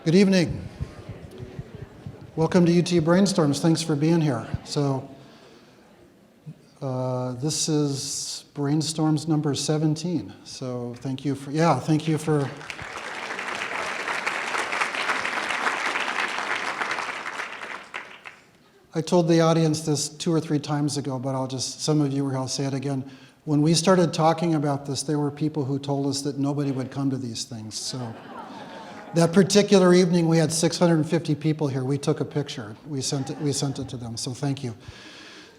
Good evening. Welcome to UT Brainstorms. Thanks for being here. So this is Brainstorms number 17. So thank you for, I told the audience this 2 or 3 times ago, but some of you I'll say it again. When we started talking about this, there were people who told us that nobody would come to these things. So that particular evening, we had 650 people here. We took a picture. We sent it to them, so thank you.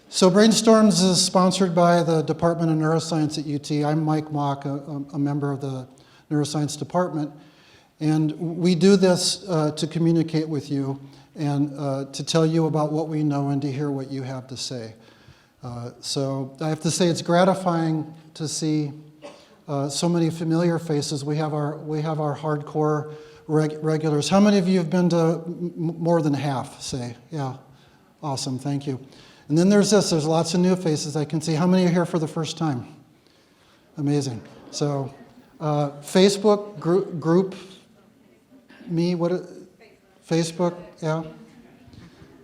So Brainstorms is sponsored by the Department of Neuroscience at UT. I'm Mike Mock, a member of the Neuroscience Department. And we do this to communicate with you and to tell you about what we know and to hear what you have to say. So I have to say it's gratifying to see so many familiar faces. We have our hardcore regulars. How many of you have been to more than half, say? Yeah, awesome, thank you. And then there's lots of new faces I can see. How many are here for the first time? Amazing. So Facebook group me, Facebook, yeah.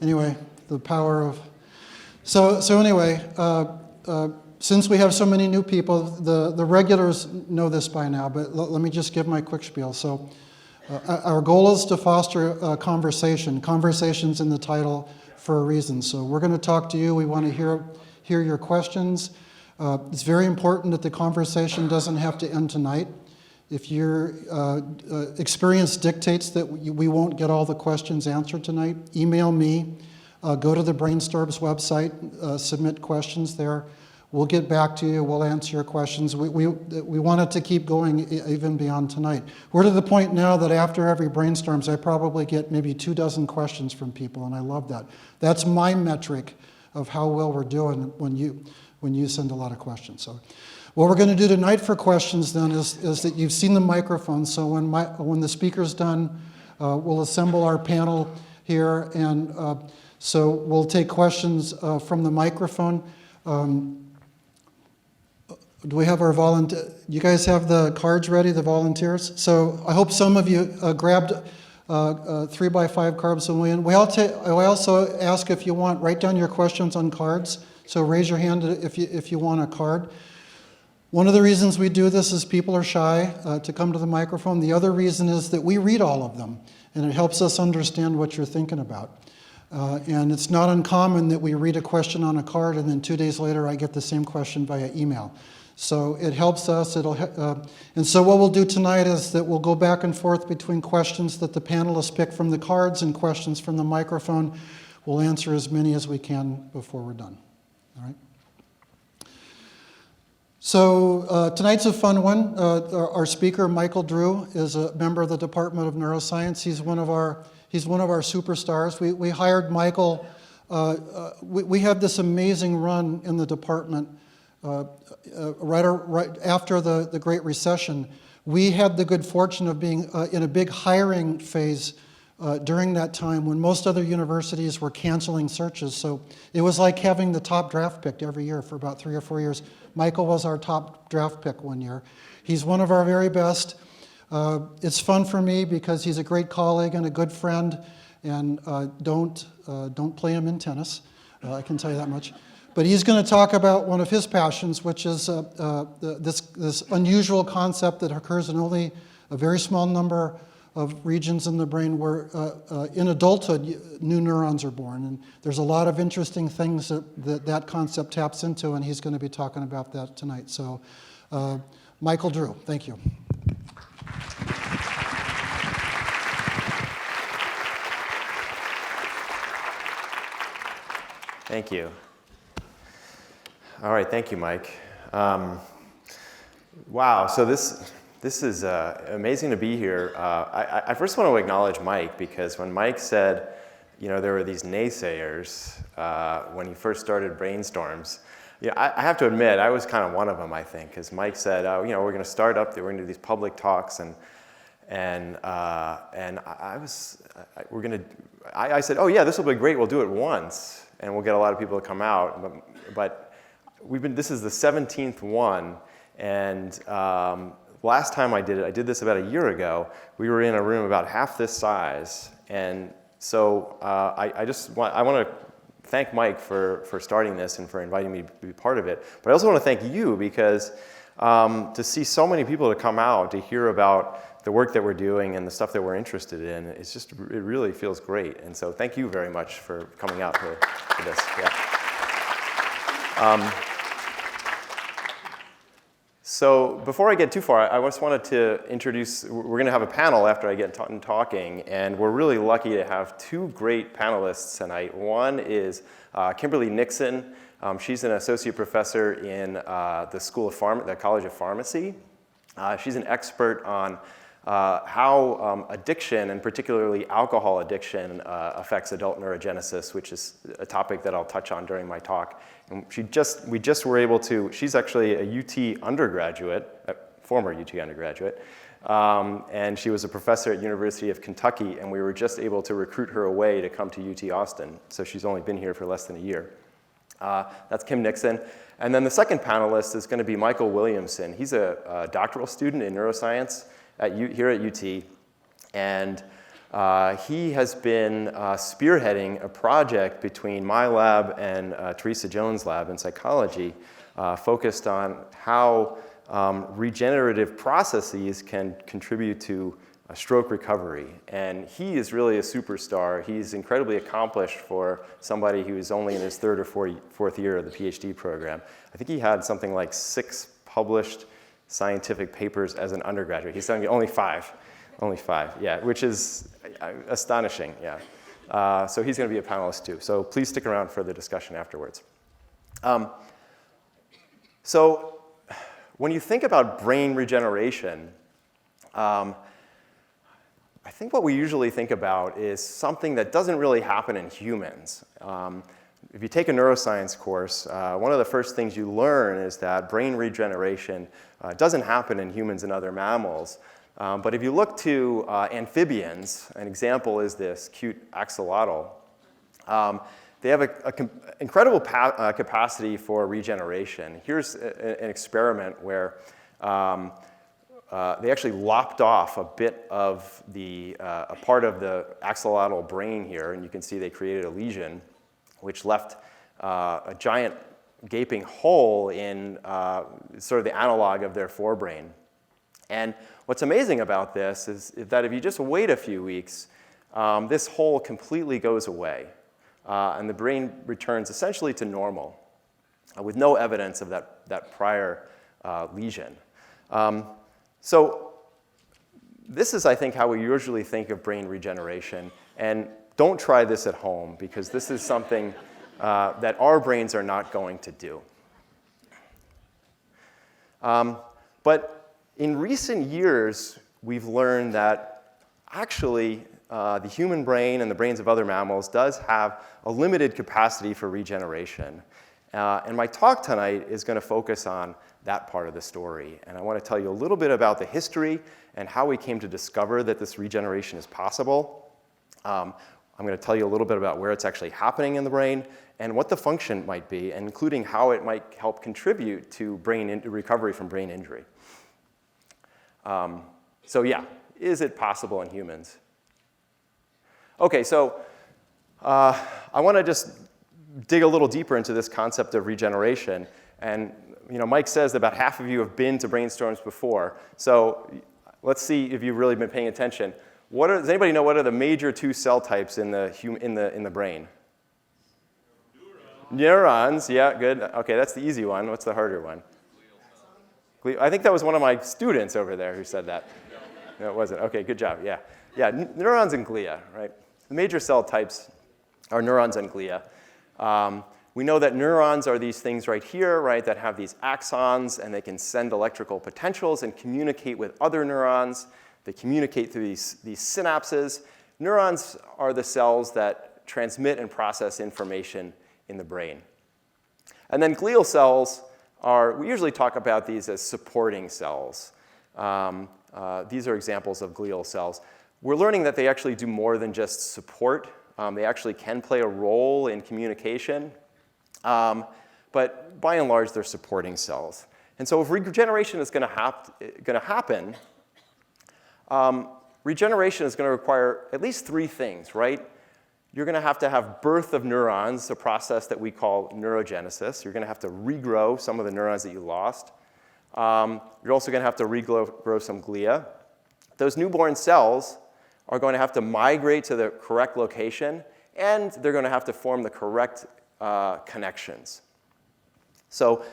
Anyway, the power of, so anyway, since we have so many new people, the regulars know this by now, but let me just give my quick spiel. So our goal is to foster a conversation. Conversation's in the title for a reason. So we're going to talk to you. We want to hear your questions. It's very important that the conversation doesn't have to end tonight. If your experience dictates that we won't get all the questions answered tonight, email me. Go to the Brainstorms website, submit questions there. We'll get back to you. We'll answer your questions. We want it to keep going even beyond tonight. We're to the point now that after every Brainstorms, I probably get maybe 24 questions from people, and I love that. That's my metric of how well we're doing when you send a lot of questions. So what we're going to do tonight for questions then is that you've seen the microphone. So when the speaker's done, we'll assemble our panel here, and so we'll take questions from the microphone. Do we have our volunteer? You guys have the cards ready, the volunteers? So I hope some of you grabbed 3x5 cards. So we also ask if you want, write down your questions on cards. So raise your hand if you want a card. One of the reasons we do this is people are shy to come to the microphone. The other reason is that we read all of them, and it helps us understand what you're thinking about. And it's not uncommon that we read a question on a card, and then 2 days later I get the same question via email. So it helps us. And so what we'll do tonight is that we'll go back and forth between questions that the panelists pick from the cards and questions from the microphone. We'll answer as many as we can before we're done. All right? So tonight's a fun one. Our speaker, Michael Drew, is a member of the Department of Neuroscience. He's one of our superstars. We hired Michael. We had this amazing run in the department right after the Great Recession. We had the good fortune of being in a big hiring phase during that time when most other universities were canceling searches. So it was like having the top draft pick every year for about 3 or 4 years. Michael was our top draft pick one year. He's one of our very best. It's fun for me because he's a great colleague and a good friend, and don't play him in tennis. I can tell you that much. But he's going to talk about one of his passions, which is this unusual concept that occurs in only a very small number of regions in the brain where in adulthood new neurons are born. And there's a lot of interesting things that concept taps into, and he's going to be talking about that tonight. So Michael Drew, thank you. Thank you. All right, thank you, Mike. Wow, so this is amazing to be here. I first want to acknowledge Mike, because when Mike said, there were these naysayers when he first started Brainstorms, I have to admit, I was kind of one of them, I think, because Mike said, we're going to start up, we're going to do these public talks, and I said, oh yeah, this will be great, we'll do it once, and we'll get a lot of people to come out, but this is the 17th one, and last time I did this about a year ago. We were in a room about half this size, and so I want to thank Mike for starting this and for inviting me to be part of it. But I also want to thank you because to see so many people to come out to hear about the work that we're doing and the stuff that we're interested in, it really feels great. And so thank you very much for coming out for this. Yeah. So before I get too far, I just wanted to introduce, we're going to have a panel after I get done talking, and we're really lucky to have two great panelists tonight. One is Kimberly Nixon. She's an associate professor in the College of Pharmacy. She's an expert on how addiction, and particularly alcohol addiction, affects adult neurogenesis, which is a topic that I'll touch on during my talk. And we just were able to, she's actually a UT undergraduate, a former UT undergraduate, and she was a professor at University of Kentucky, and we were just able to recruit her away to come to UT Austin. So she's only been here for less than a year. That's Kim Nixon. And then the second panelist is going to be Michael Williamson. He's a doctoral student in neuroscience here at UT, and he has been spearheading a project between my lab and Teresa Jones' lab in psychology, focused on how regenerative processes can contribute to stroke recovery. And he is really a superstar. He's incredibly accomplished for somebody who is only in his third or fourth year of the PhD program. I think he had something like 6 published scientific papers as an undergraduate. He's saying only 5, yeah, which is astonishing, yeah. So he's going to be a panelist too. So please stick around for the discussion afterwards. So when you think about brain regeneration, I think what we usually think about is something that doesn't really happen in humans. If you take a neuroscience course, one of the first things you learn is that brain regeneration doesn't happen in humans and other mammals. But if you look to amphibians, an example is this cute axolotl. They have an incredible capacity for regeneration. Here's an experiment where they actually lopped off a bit of a part of the axolotl brain here, and you can see they created a lesion, which left a giant gaping hole in sort of the analog of their forebrain. And what's amazing about this is that if you just wait a few weeks, this hole completely goes away, and the brain returns essentially to normal, with no evidence of that prior lesion. So this is, I think, how we usually think of brain regeneration. And don't try this at home, because this is something that our brains are not going to do. But in recent years, we've learned that actually the human brain and the brains of other mammals does have a limited capacity for regeneration. And my talk tonight is going to focus on that part of the story. And I want to tell you a little bit about the history and how we came to discover that this regeneration is possible. I'm going to tell you a little bit about where it's actually happening in the brain and what the function might be, and including how it might help contribute to recovery from brain injury. So yeah, is it possible in humans? Okay, so I want to just dig a little deeper into this concept of regeneration. And Mike says that about half of you have been to brainstorms before. So let's see if you've really been paying attention. Does anybody know what are the major 2 cell types in the brain? Neurons, yeah, good. Okay, that's the easy one. What's the harder one? I think that was one of my students over there who said that. No, it wasn't. Okay, good job, yeah. Yeah, neurons and glia, right? The major cell types are neurons and glia. We know that neurons are these things right here, right, that have these axons, and they can send electrical potentials and communicate with other neurons. They communicate through these synapses. Neurons are the cells that transmit and process information in the brain. And then glial cells we usually talk about these as supporting cells. These are examples of glial cells. We're learning that they actually do more than just support. They actually can play a role in communication. But by and large, they're supporting cells. And so if regeneration is going to happen, regeneration is going to require at least three things, right? You're going to have birth of neurons, a process that we call neurogenesis. You're going to have to regrow some of the neurons that you lost. You're also going to have to regrow some glia. Those newborn cells are going to have to migrate to the correct location, and they're going to have to form the correct connections. So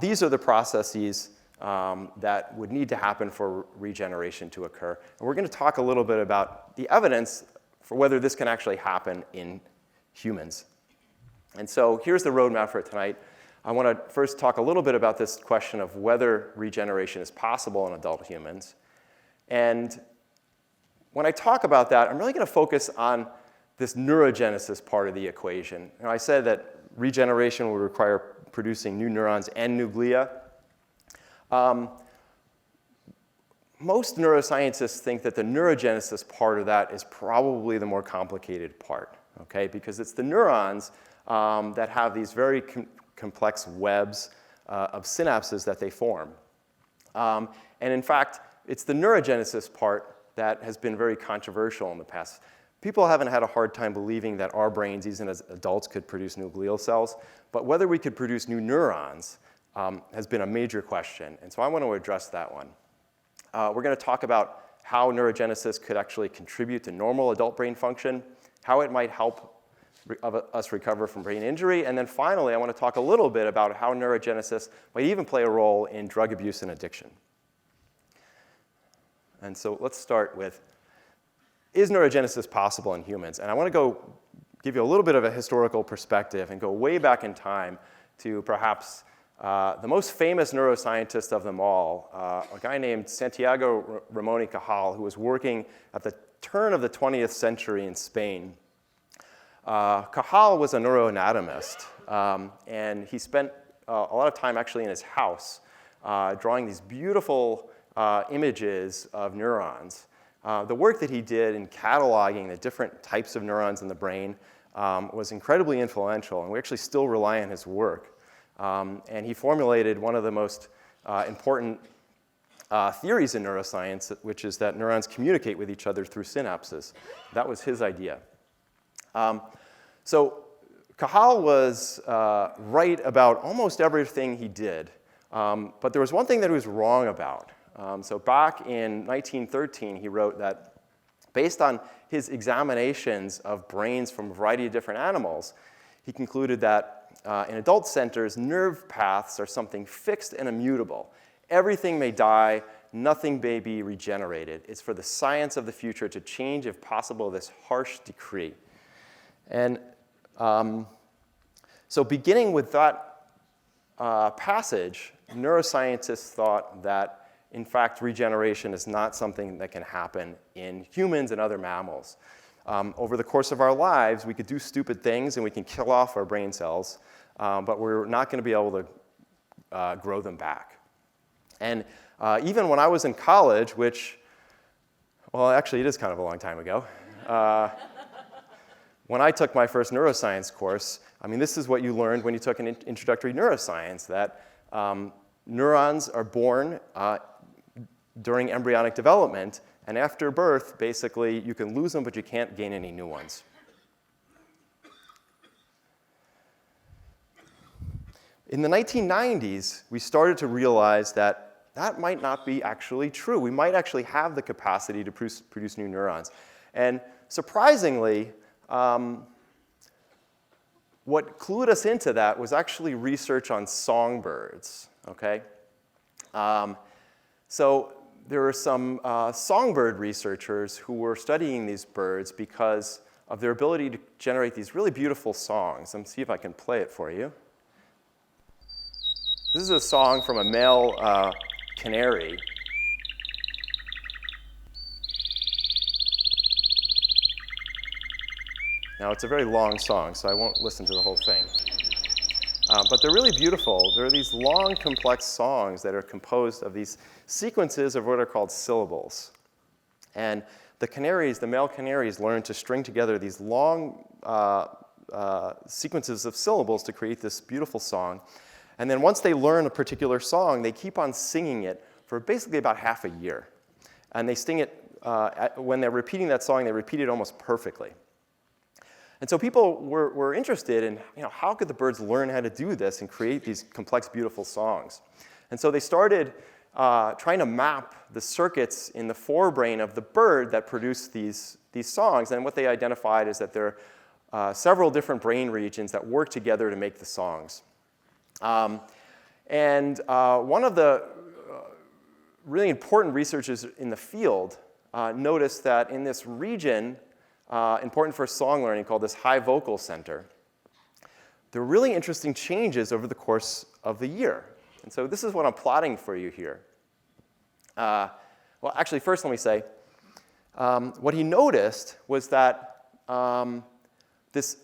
these are the processes that would need to happen for regeneration to occur. And we're going to talk a little bit about the evidence for whether this can actually happen in humans. And so here's the roadmap for tonight. I want to first talk a little bit about this question of whether regeneration is possible in adult humans. And when I talk about that, I'm really going to focus on this neurogenesis part of the equation. And I said that regeneration would require producing new neurons and new glia. Most neuroscientists think that the neurogenesis part of that is probably the more complicated part, okay? Because it's the neurons that have these very complex webs of synapses that they form. And in fact, it's the neurogenesis part that has been very controversial in the past. People haven't had a hard time believing that our brains, even as adults, could produce new glial cells, but whether we could produce new neurons has been a major question, and so I want to address that one. We're going to talk about how neurogenesis could actually contribute to normal adult brain function, how it might help us recover from brain injury, and then finally, I want to talk a little bit about how neurogenesis might even play a role in drug abuse and addiction. And so let's start with, is neurogenesis possible in humans? And I want to give you a little bit of a historical perspective and go way back in time to perhaps the most famous neuroscientist of them all, a guy named Santiago Ramon y Cajal, who was working at the turn of the 20th century in Spain. Cajal was a neuroanatomist, and he spent a lot of time actually in his house drawing these beautiful images of neurons. The work that he did in cataloging the different types of neurons in the brain was incredibly influential, and we actually still rely on his work. And he formulated one of the most important theories in neuroscience, which is that neurons communicate with each other through synapses. That was his idea. So Cajal was right about almost everything he did, but there was one thing that he was wrong about. So back in 1913, he wrote that based on his examinations of brains from a variety of different animals, he concluded that in adult centers, nerve paths are something fixed and immutable. Everything may die, nothing may be regenerated. It's for the science of the future to change, if possible, this harsh decree. And so beginning with that passage, neuroscientists thought that, in fact, regeneration is not something that can happen in humans and other mammals. Over the course of our lives, we could do stupid things and we can kill off our brain cells, but we're not going to be able to grow them back. And even when I was in college, which, well, actually it is kind of a long time ago, when I took my first neuroscience course, I mean, this is what you learned when you took an introductory neuroscience, that neurons are born during embryonic development, and after birth, basically, you can lose them, but you can't gain any new ones. In the 1990s, we started to realize that that might not be actually true. We might actually have the capacity to produce new neurons. And surprisingly, what clued us into that was actually research on songbirds, okay? So there were some songbird researchers who were studying these birds because of their ability to generate these really beautiful songs. Let me see if I can play it for you. This is a song from a male canary. Now, it's a very long song, so I won't listen to the whole thing. But they're really beautiful. There are these long, complex songs that are composed of these sequences of what are called syllables. And the canaries, the male canaries, learn to string together these long sequences of syllables to create this beautiful song. And then once they learn a particular song, they keep on singing it for basically about half a year. And they sing it, when they're repeating that song, they repeat it almost perfectly. And so people were interested in, how could the birds learn how to do this and create these complex, beautiful songs? And so they started trying to map the circuits in the forebrain of the bird that produce these songs. And what they identified is that there are several different brain regions that work together to make the songs. One of the really important researchers in the field noticed that in this region, important for song learning, called this high vocal center, there are really interesting changes over the course of the year. And so this is what I'm plotting for you here. Well, actually, first let me say, what he noticed was that this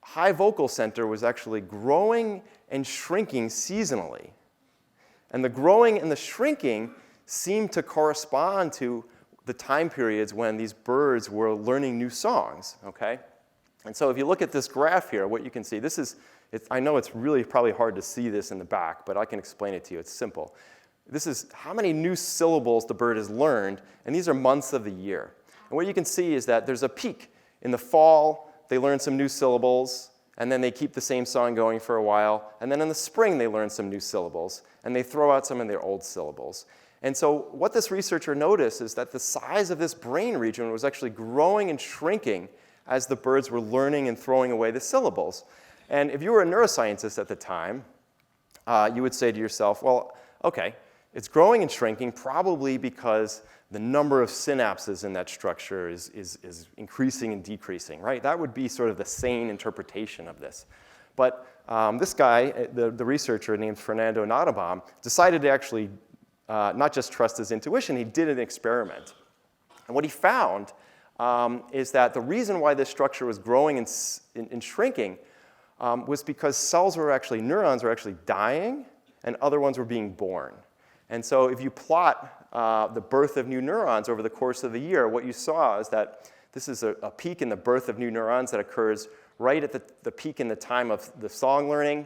high vocal center was actually growing and shrinking seasonally. And the growing and the shrinking seemed to correspond to the time periods when these birds were learning new songs, okay? And so if you look at this graph here, what you can see, I know it's really probably hard to see this in the back, but I can explain it to you. It's simple. This is how many new syllables the bird has learned, and these are months of the year. And what you can see is that there's a peak. In the fall, they learn some new syllables, and then they keep the same song going for a while. And then in the spring, they learn some new syllables, and they throw out some of their old syllables. And so what this researcher noticed is that the size of this brain region was actually growing and shrinking as the birds were learning and throwing away the syllables. And if you were a neuroscientist at the time, you would say to yourself, well, okay, it's growing and shrinking probably because the number of synapses in that structure is increasing and decreasing, right? That would be sort of the sane interpretation of this. But this guy, the researcher named Fernando Nottebohm, decided to actually not just trust his intuition, he did an experiment. And what he found is that the reason why this structure was growing and shrinking was because neurons were actually dying and other ones were being born. And so if you plot the birth of new neurons over the course of the year, what you saw is that this is a peak in the birth of new neurons that occurs right at the peak in the time of the song learning.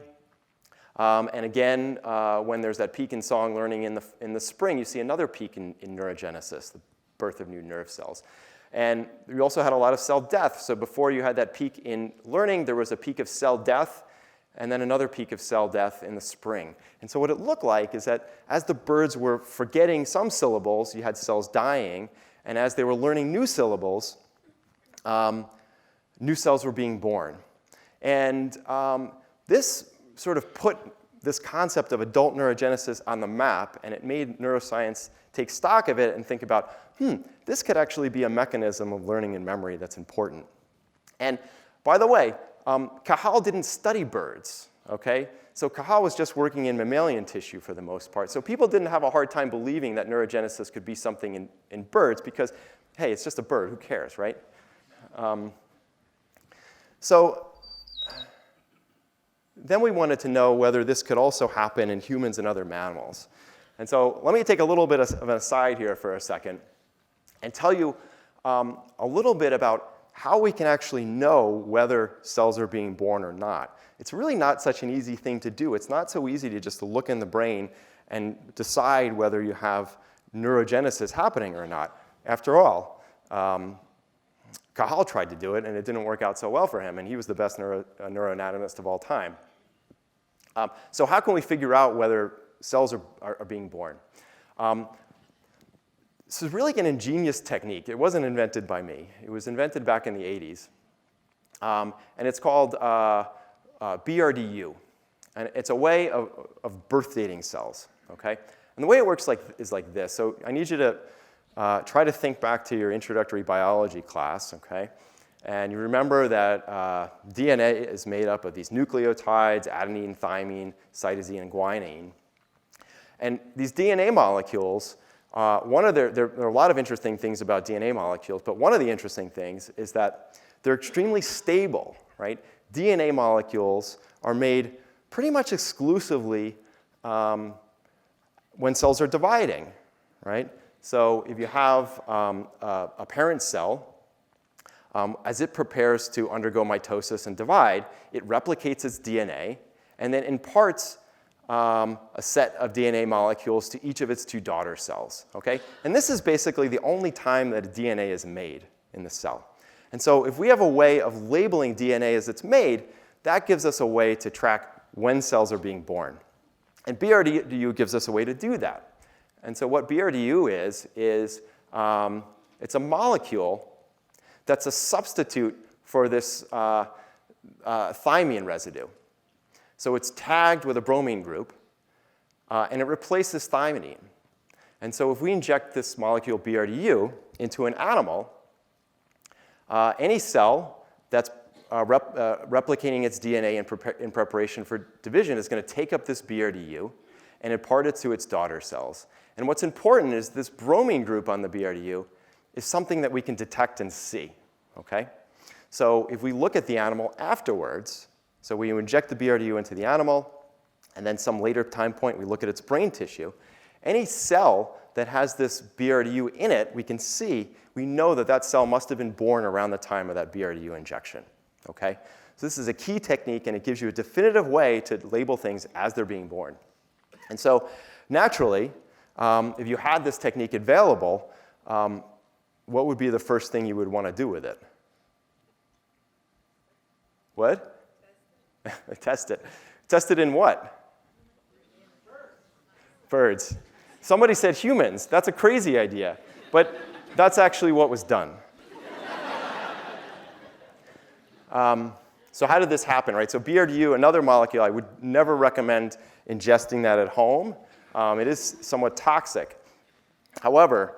And again, when there's that peak in song learning in the spring, you see another peak in neurogenesis, the birth of new nerve cells. And you also had a lot of cell death. So before you had that peak in learning, there was a peak of cell death, and then another peak of cell death in the spring. And so what it looked like is that as the birds were forgetting some syllables, you had cells dying, and as they were learning new syllables, new cells were being born. And this sort of put this concept of adult neurogenesis on the map, and it made neuroscience take stock of it and think about, this could actually be a mechanism of learning and memory that's important. And by the way, Cajal didn't study birds, okay? So Cajal was just working in mammalian tissue for the most part. So people didn't have a hard time believing that neurogenesis could be something in birds because, hey, it's just a bird, who cares, right? So then we wanted to know whether this could also happen in humans and other mammals. And so let me take a little bit of an aside here for a second and tell you a little bit about how we can actually know whether cells are being born or not. It's really not such an easy thing to do. It's not so easy to just look in the brain and decide whether you have neurogenesis happening or not. After all, Cajal tried to do it, and it didn't work out so well for him, and he was the best neuroanatomist of all time. So how can we figure out whether cells are being born? This is really an ingenious technique. It wasn't invented by me. It was invented back in the 80s. And it's called BRDU. And it's a way of birth dating cells, okay? And the way it works is like this. So I need you to try to think back to your introductory biology class, okay? And you remember that DNA is made up of these nucleotides, adenine, thymine, cytosine, and guanine. And these DNA molecules, there are a lot of interesting things about DNA molecules, but one of the interesting things is that they're extremely stable, right? DNA molecules are made pretty much exclusively when cells are dividing, right? So if you have a parent cell, as it prepares to undergo mitosis and divide, it replicates its DNA and then imparts a set of DNA molecules to each of its two daughter cells, okay? And this is basically the only time that DNA is made in the cell. And so if we have a way of labeling DNA as it's made, that gives us a way to track when cells are being born. And BRDU gives us a way to do that. And so what BRDU is it's a molecule that's a substitute for this thymine residue. So it's tagged with a bromine group, and it replaces thymidine. And so if we inject this molecule BRDU into an animal, any cell that's replicating its DNA in preparation for division is going to take up this BRDU and impart it to its daughter cells. And what's important is this bromine group on the BRDU is something that we can detect and see, okay? So if we look at the animal afterwards, so we inject the BRDU into the animal, and then some later time point we look at its brain tissue, any cell that has this BRDU in it, we can see, we know that that cell must have been born around the time of that BRDU injection, okay? So this is a key technique, and it gives you a definitive way to label things as they're being born. And so naturally, if you had this technique available, what would be the first thing you would want to do with it? What? Test it. Test it in what? Birds. Somebody said humans. That's a crazy idea. But that's actually what was done. So how did this happen, right? So BRDU, another molecule, I would never recommend ingesting that at home. It is somewhat toxic. However,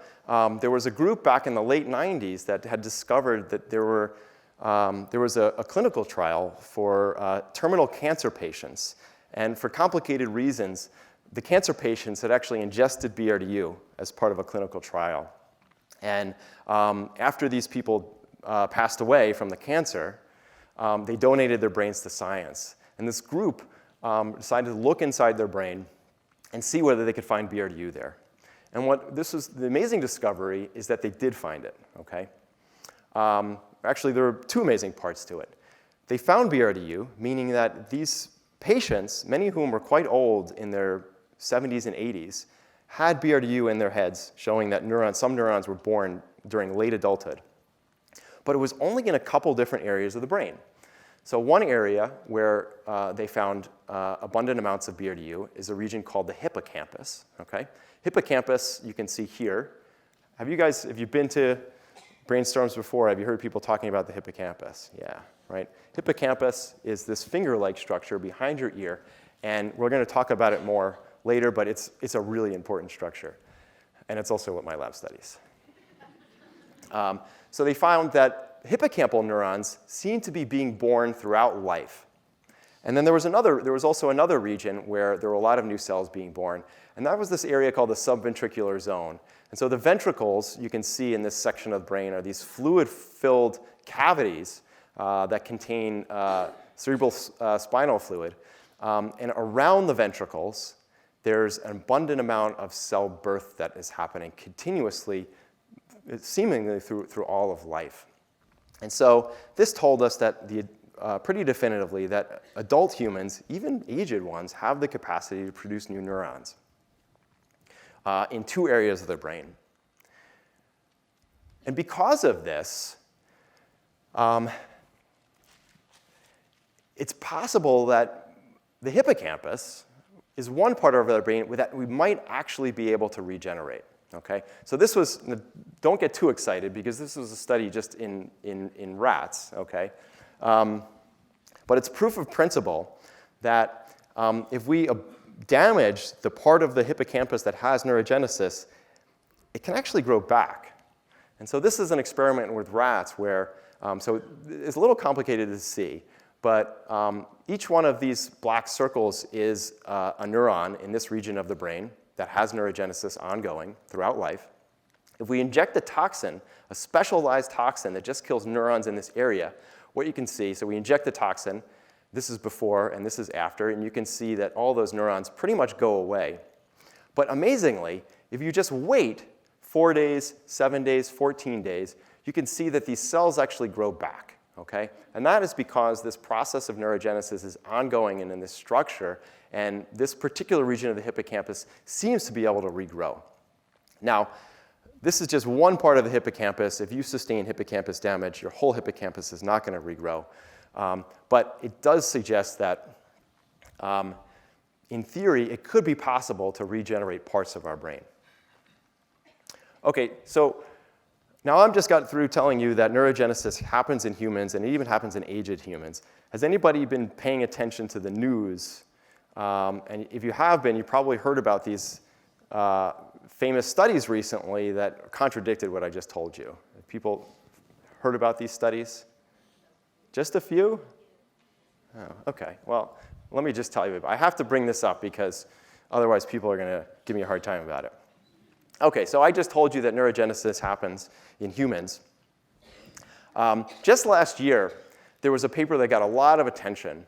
there was a group back in the late 90s that had discovered that there was a clinical trial for terminal cancer patients. And for complicated reasons, the cancer patients had actually ingested BRDU as part of a clinical trial. And after these people passed away from the cancer, they donated their brains to science. And this group decided to look inside their brain and see whether they could find BRDU there. And the amazing discovery is that they did find it, okay? Actually, there were two amazing parts to it. They found BRDU, meaning that these patients, many of whom were quite old in their 70s and 80s, had BRDU in their heads, showing that some neurons were born during late adulthood. But it was only in a couple different areas of the brain. So one area where they found abundant amounts of BRDU is a region called the hippocampus, okay? Hippocampus, you can see here. Have you been to brainstorms before? Have you heard people talking about the hippocampus? Yeah, right? Hippocampus is this finger-like structure behind your ear, and we're going to talk about it more later, but it's a really important structure. And it's also what my lab studies. So they found that hippocampal neurons seem to be being born throughout life. And then there was also another region where there were a lot of new cells being born, and that was this area called the subventricular zone. And so the ventricles, you can see in this section of the brain, are these fluid-filled cavities that contain cerebral spinal fluid. And around the ventricles, there's an abundant amount of cell birth that is happening continuously, seemingly through all of life. And so this told us that pretty definitively that adult humans, even aged ones, have the capacity to produce new neurons in two areas of their brain. And because of this, it's possible that the hippocampus is one part of our brain that we might actually be able to regenerate. Okay, so don't get too excited because this was a study just in rats, okay? But it's proof of principle that if we damage the part of the hippocampus that has neurogenesis, it can actually grow back. And so this is an experiment with rats where, so it's a little complicated to see, but each one of these black circles is a neuron in this region of the brain that has neurogenesis ongoing throughout life. If we inject a toxin, a specialized toxin that just kills neurons in this area, what you can see, so we inject the toxin, this is before and this is after, and you can see that all those neurons pretty much go away. But amazingly, if you just wait 4 days, 7 days, 14 days, you can see that these cells actually grow back, okay? And that is because this process of neurogenesis is ongoing and in this structure, and this particular region of the hippocampus seems to be able to regrow. Now, this is just one part of the hippocampus. If you sustain hippocampus damage, your whole hippocampus is not going to regrow. But it does suggest that, in theory, it could be possible to regenerate parts of our brain. Okay, so now I've just got through telling you that neurogenesis happens in humans, and it even happens in aged humans. Has anybody been paying attention to the news? And if you have been, you probably heard about these famous studies recently that contradicted what I just told you. Have people heard about these studies? Just a few? Oh, okay. Well, let me just tell you. I have to bring this up because otherwise people are going to give me a hard time about it. Okay, so I just told you that neurogenesis happens in humans. Just last year, there was a paper that got a lot of attention.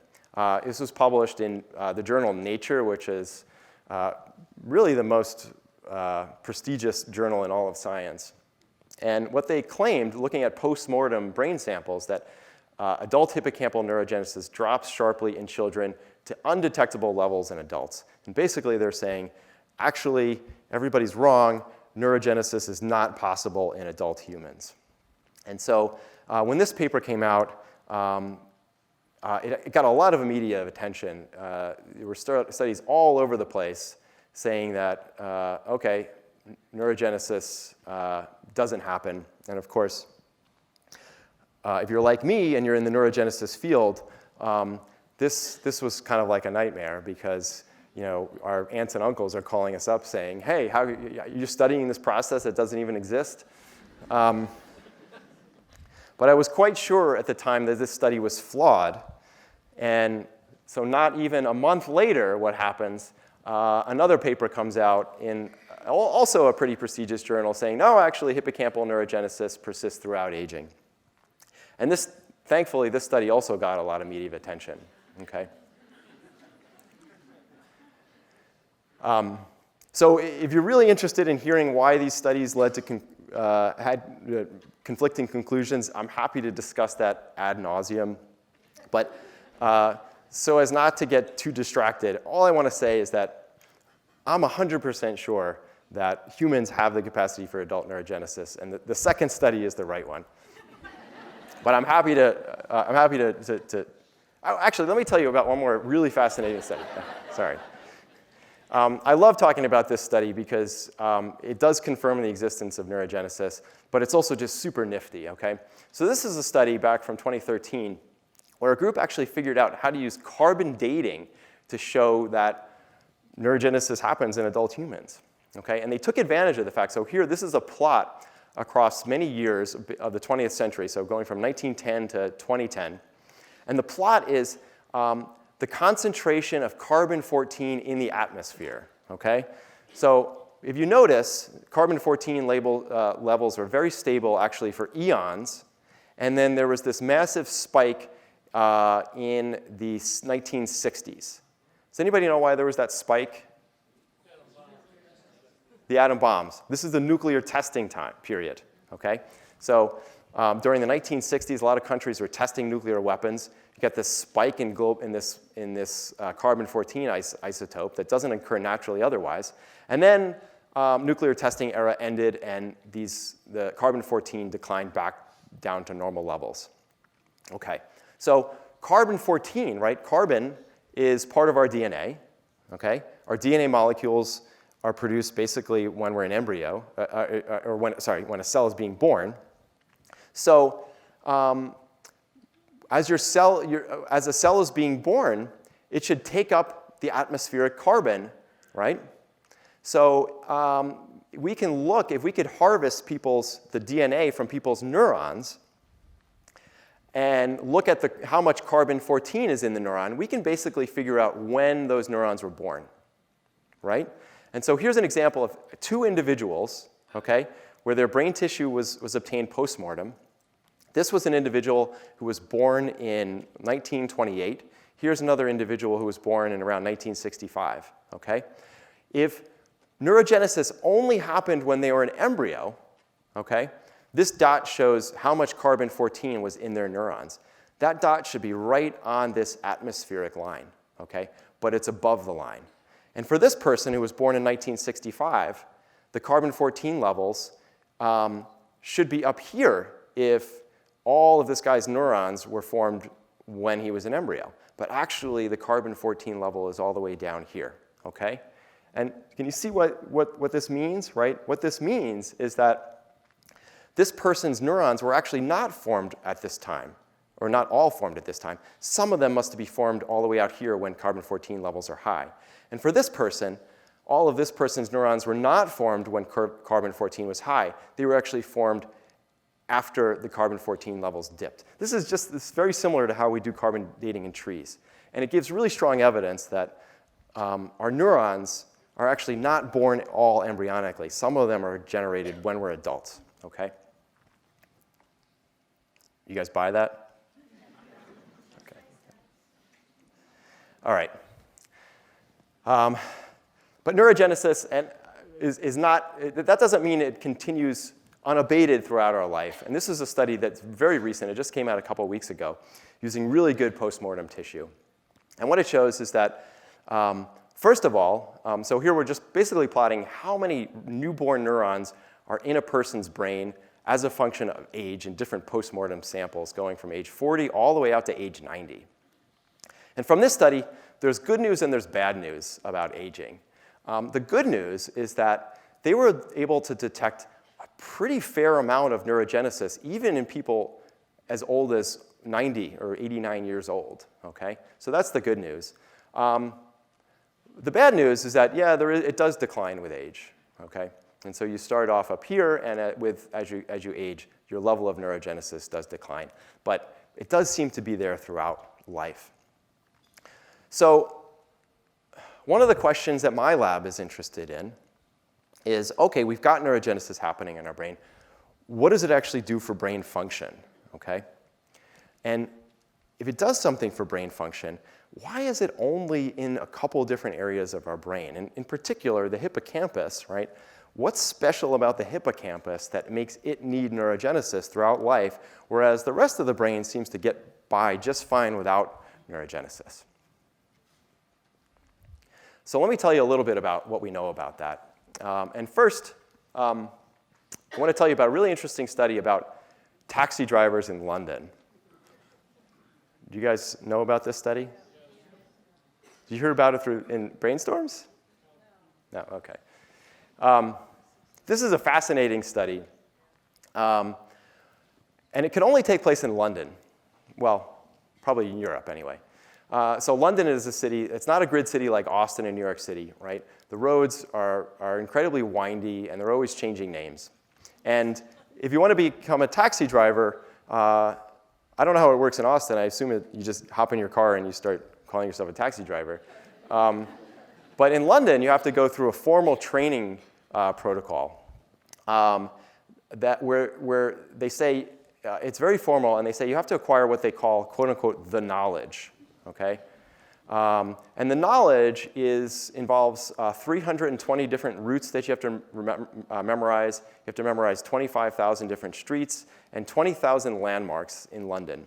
This was published in the journal Nature, which is really the most prestigious journal in all of science. And what they claimed, looking at post-mortem brain samples, that adult hippocampal neurogenesis drops sharply in children to undetectable levels in adults. And basically they're saying, actually, everybody's wrong. Neurogenesis is not possible in adult humans. And so when this paper came out, it got a lot of media attention. There were studies all over the place saying that, okay, neurogenesis doesn't happen. And of course, if you're like me and you're in the neurogenesis field, this was kind of like a nightmare because our aunts and uncles are calling us up saying, hey, how you're studying this process that doesn't even exist? But I was quite sure at the time that this study was flawed. And so not even a month later, what happens, another paper comes out in also a pretty prestigious journal saying, no, actually, hippocampal neurogenesis persists throughout aging. And thankfully, this study also got a lot of media attention. Okay? So if you're really interested in hearing why these studies led to had conflicting conclusions, I'm happy to discuss that ad nauseum. But so as not to get too distracted, all I want to say is that I'm 100% sure that humans have the capacity for adult neurogenesis, and the second study is the right one. But I'm happy to actually, let me tell you about one more really fascinating study. Sorry. I love talking about this study because it does confirm the existence of neurogenesis, but it's also just super nifty, okay? So this is a study back from 2013 where a group actually figured out how to use carbon dating to show that neurogenesis happens in adult humans, okay? And they took advantage of the fact. So here, this is a plot across many years of the 20th century, so going from 1910 to 2010. And the plot is the concentration of carbon-14 in the atmosphere, okay? So if you notice, carbon-14 levels are very stable, actually, for eons. And then there was this massive spike in the 1960s. Does anybody know why there was that spike? The atom bombs. This is the nuclear testing time period, okay? So during the 1960s, a lot of countries were testing nuclear weapons. You get this spike in this carbon-14 isotope that doesn't occur naturally otherwise. And then nuclear testing era ended, and the carbon-14 declined back down to normal levels. Okay, so carbon-14, right? Carbon is part of our DNA, okay? Our DNA molecules are produced basically when we're in embryo, or when a cell is being born. So as a cell is being born, it should take up the atmospheric carbon, right? So we can look, if we could harvest the DNA from people's neurons and look at how much carbon-14 is in the neuron, we can basically figure out when those neurons were born, right? And so here's an example of two individuals, okay, where their brain tissue was obtained post-mortem. This was an individual who was born in 1928. Here's another individual who was born in around 1965, okay? If neurogenesis only happened when they were an embryo, okay, This dot shows how much carbon-14 was in their neurons. That dot should be right on this atmospheric line, okay? But it's above the line. And for this person who was born in 1965, the carbon-14 levels should be up here if all of this guy's neurons were formed when he was an embryo. But actually, the carbon-14 level is all the way down here, okay? And can you see what this means, right? What this means is that this person's neurons were actually not formed at this time, or not all formed at this time. Some of them must be formed all the way out here when carbon-14 levels are high. And for this person, all of this person's neurons were not formed when carbon-14 was high. They were actually formed after the carbon-14 levels dipped. This is very similar to how we do carbon dating in trees. And it gives really strong evidence that our neurons are actually not born all embryonically. Some of them are generated when we're adults, okay? You guys buy that? Okay. All right. But neurogenesis is not, that doesn't mean it continues unabated throughout our life. And this is a study that's very recent. It just came out a couple weeks ago using really good postmortem tissue. And what it shows is that, first of all, so here we're just basically plotting how many newborn neurons are in a person's brain as a function of age in different postmortem samples going from age 40 all the way out to age 90. And from this study, there's good news and there's bad news about aging. The good news is that they were able to detect a pretty fair amount of neurogenesis, even in people as old as 90 or 89 years old, okay? So that's the good news. The bad news is that, yeah, it does decline with age, okay? And so you start off up here, and as you age, your level of neurogenesis does decline. But it does seem to be there throughout life. So one of the questions that my lab is interested in is, okay, we've got neurogenesis happening in our brain. What does it actually do for brain function, okay? And if it does something for brain function, why is it only in a couple different areas of our brain? And in particular, the hippocampus, right? What's special about the hippocampus that makes it need neurogenesis throughout life, whereas the rest of the brain seems to get by just fine without neurogenesis? So let me tell you a little bit about what we know about that. And first, I want to tell you about a really interesting study about taxi drivers in London. Do you guys know about this study? Did you hear about it in brainstorms? No, okay. This is a fascinating study. And it can only take place in London. Well, probably in Europe anyway. So London is a city, it's not a grid city like Austin and New York City, right? The roads are incredibly windy, and they're always changing names. And if you want to become a taxi driver, I don't know how it works in Austin. I assume you just hop in your car and you start calling yourself a taxi driver. But in London, you have to go through a formal training protocol where they say, it's very formal, and they say you have to acquire what they call, quote unquote, the knowledge, okay? And the knowledge involves 320 different routes that you have to memorize. You have to memorize 25,000 different streets and 20,000 landmarks in London.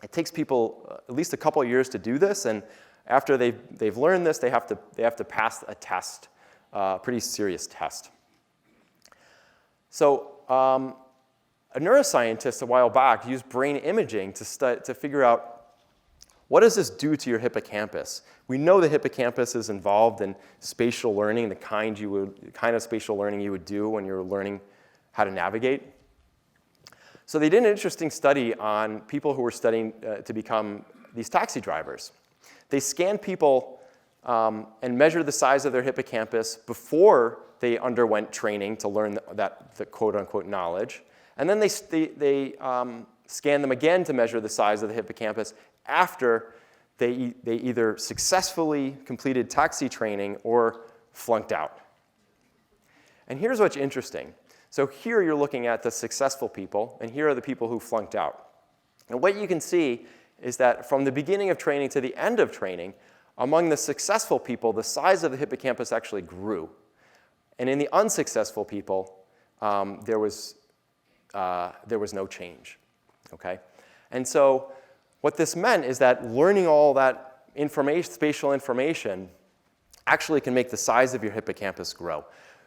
It takes people at least a couple of years to do this, and after they've learned this, they have to pass a test, a pretty serious test. So a neuroscientist a while back used brain imaging to figure out, what does this do to your hippocampus? We know the hippocampus is involved in spatial learning, the kind of spatial learning you would do when you're learning how to navigate. So they did an interesting study on people who were studying to become these taxi drivers. They scanned people and measured the size of their hippocampus before they underwent training to learn the quote-unquote knowledge. And then they scanned them again to measure the size of the hippocampus after they either successfully completed taxi training or flunked out. And here's what's interesting. So here you're looking at the successful people, and here are the people who flunked out. And what you can see is that from the beginning of training to the end of training, among the successful people, the size of the hippocampus actually grew. And in the unsuccessful people, there was there was no change, okay? And so what this meant is that learning all that information, spatial information, actually can make the size of your hippocampus grow.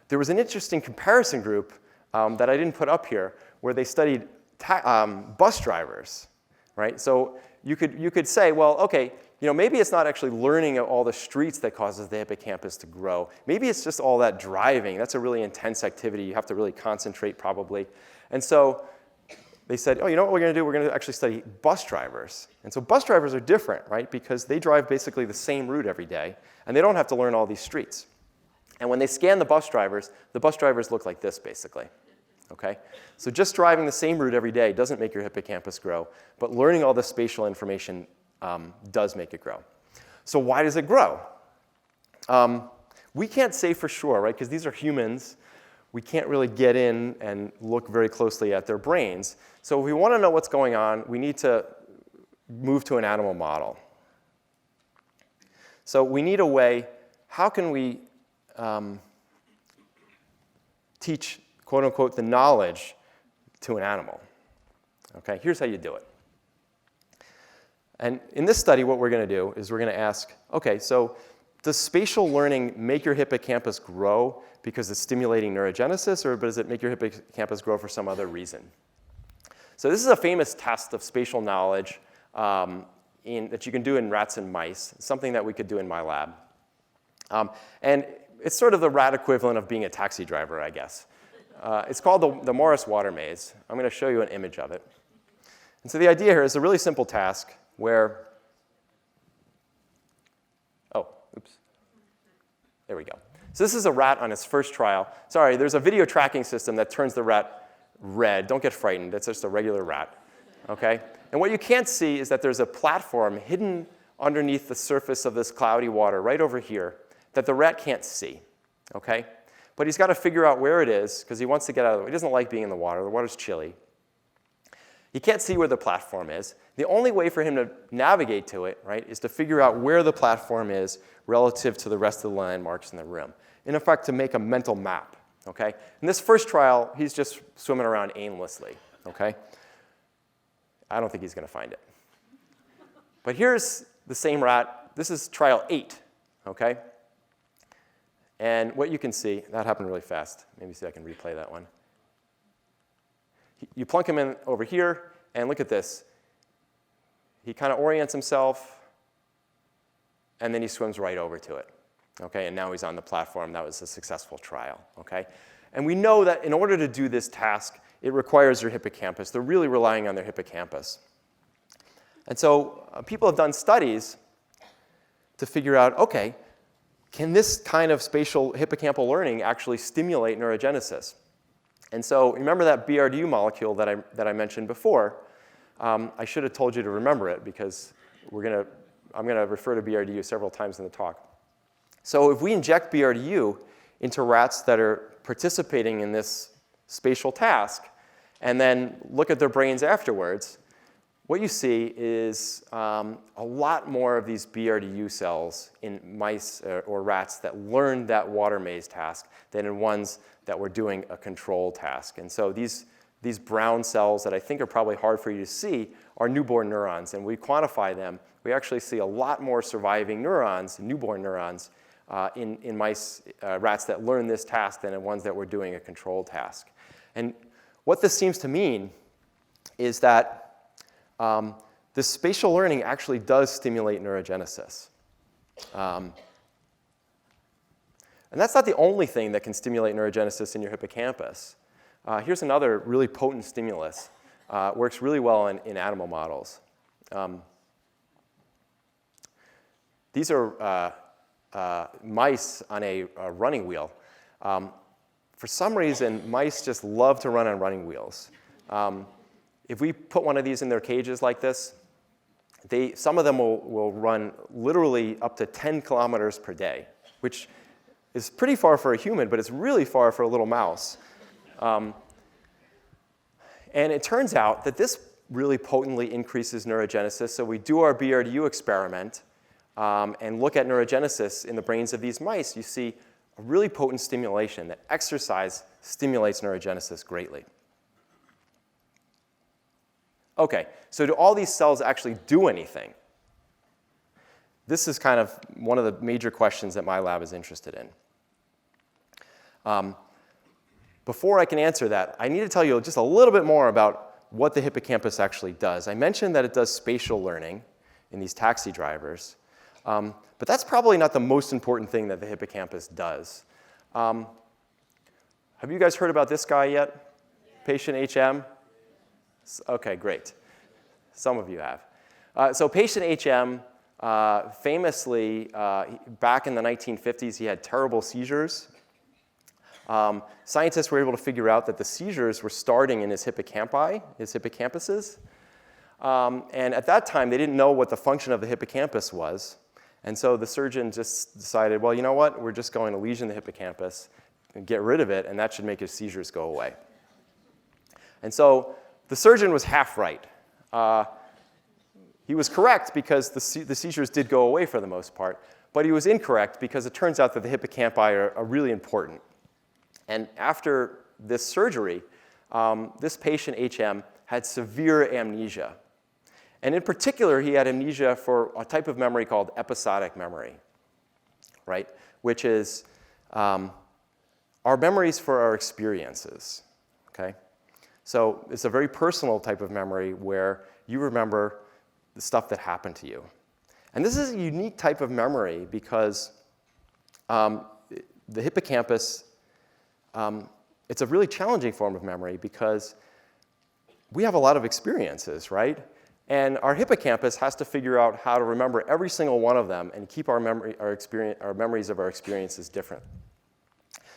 There was an interesting comparison group that I didn't put up here where they studied bus drivers, right? So you could say, well, okay, maybe it's not actually learning all the streets that causes the hippocampus to grow. Maybe it's just all that driving. That's a really intense activity. You have to really concentrate probably. And so they said, oh, you know what we're going to do? We're going to actually study bus drivers. And so bus drivers are different, right? Because they drive basically the same route every day, and they don't have to learn all these streets. And when they scan the bus drivers look like this, basically. Okay? So just driving the same route every day doesn't make your hippocampus grow, but learning all this spatial information does make it grow. So why does it grow? We can't say for sure, right? Because these are humans. We can't really get in and look very closely at their brains. So if we want to know what's going on, we need to move to an animal model. So we need a way, how can we teach, quote unquote, the knowledge to an animal? Okay, here's how you do it. And in this study, what we're going to do is we're going to ask, okay, so does spatial learning make your hippocampus grow because it's stimulating neurogenesis, or does it make your hippocampus grow for some other reason? So this is a famous test of spatial knowledge that you can do in rats and mice, something that we could do in my lab. And it's sort of the rat equivalent of being a taxi driver, I guess. It's called the Morris water maze. I'm going to show you an image of it. And so the idea here is a really simple task where, there we go. So this is a rat on its first trial. Sorry, there's a video tracking system that turns the rat red. Don't get frightened. It's just a regular rat. Okay? And what you can't see is that there's a platform hidden underneath the surface of this cloudy water right over here that the rat can't see. Okay? But he's got to figure out where it is because he wants to get out of the water. He doesn't like being in the water. The water's chilly. He can't see where the platform is. The only way for him to navigate to it, right, is to figure out where the platform is relative to the rest of the landmarks in the room. In effect, to make a mental map, okay? In this first trial, he's just swimming around aimlessly, okay? I don't think he's going to find it. But here's the same rat. This is trial 8, okay? And what you can see, that happened really fast. Maybe see if I can replay that one. You plunk him in over here, and look at this. He kind of orients himself, and then he swims right over to it. Okay, and now he's on the platform. That was a successful trial. Okay, and we know that in order to do this task, it requires your hippocampus. They're really relying on their hippocampus. And so people have done studies to figure out, okay, can this kind of spatial hippocampal learning actually stimulate neurogenesis? And so remember that BRDU molecule that I mentioned before. I should have told you to remember it because I'm going to refer to BRDU several times in the talk. So if we inject BRDU into rats that are participating in this spatial task and then look at their brains afterwards, what you see is a lot more of these BRDU cells in mice or rats that learned that water maze task than in ones that were doing a control task. And so these brown cells that I think are probably hard for you to see are newborn neurons. And we quantify them. We actually see a lot more surviving neurons, newborn neurons, in mice, rats that learn this task than in ones that were doing a control task. And what this seems to mean is that this spatial learning actually does stimulate neurogenesis. And that's not the only thing that can stimulate neurogenesis in your hippocampus. Here's another really potent stimulus. Works really well in animal models. These are mice on a running wheel. For some reason, mice just love to run on running wheels. If we put one of these in their cages like this, some of them will run literally up to 10 kilometers per day, which is pretty far for a human, but it's really far for a little mouse. And it turns out that this really potently increases neurogenesis. So we do our BRDU experiment and look at neurogenesis in the brains of these mice. You see a really potent stimulation that exercise stimulates neurogenesis greatly. Okay, so do all these cells actually do anything? This is kind of one of the major questions that my lab is interested in. Before I can answer that, I need to tell you just a little bit more about what the hippocampus actually does. I mentioned that it does spatial learning in these taxi drivers, but that's probably not the most important thing that the hippocampus does. Have you guys heard about this guy yet? Patient HM? Okay, great. Some of you have. So patient HM, famously, back in the 1950s, he had terrible seizures. Scientists were able to figure out that the seizures were starting in his hippocampi, his hippocampuses. And at that time, they didn't know what the function of the hippocampus was. And so the surgeon just decided, well, you know what? We're just going to lesion the hippocampus and get rid of it, and that should make his seizures go away. And so the surgeon was half right. He was correct because the seizures did go away for the most part, but he was incorrect because it turns out that the hippocampi are really important. And after this surgery, this patient, HM, had severe amnesia. And in particular, he had amnesia for a type of memory called episodic memory, right? Which is our memories for our experiences, okay? So it's a very personal type of memory where you remember the stuff that happened to you. And this is a unique type of memory because the hippocampus, it's a really challenging form of memory because we have a lot of experiences, right? And our hippocampus has to figure out how to remember every single one of them and keep our memories of our experiences different.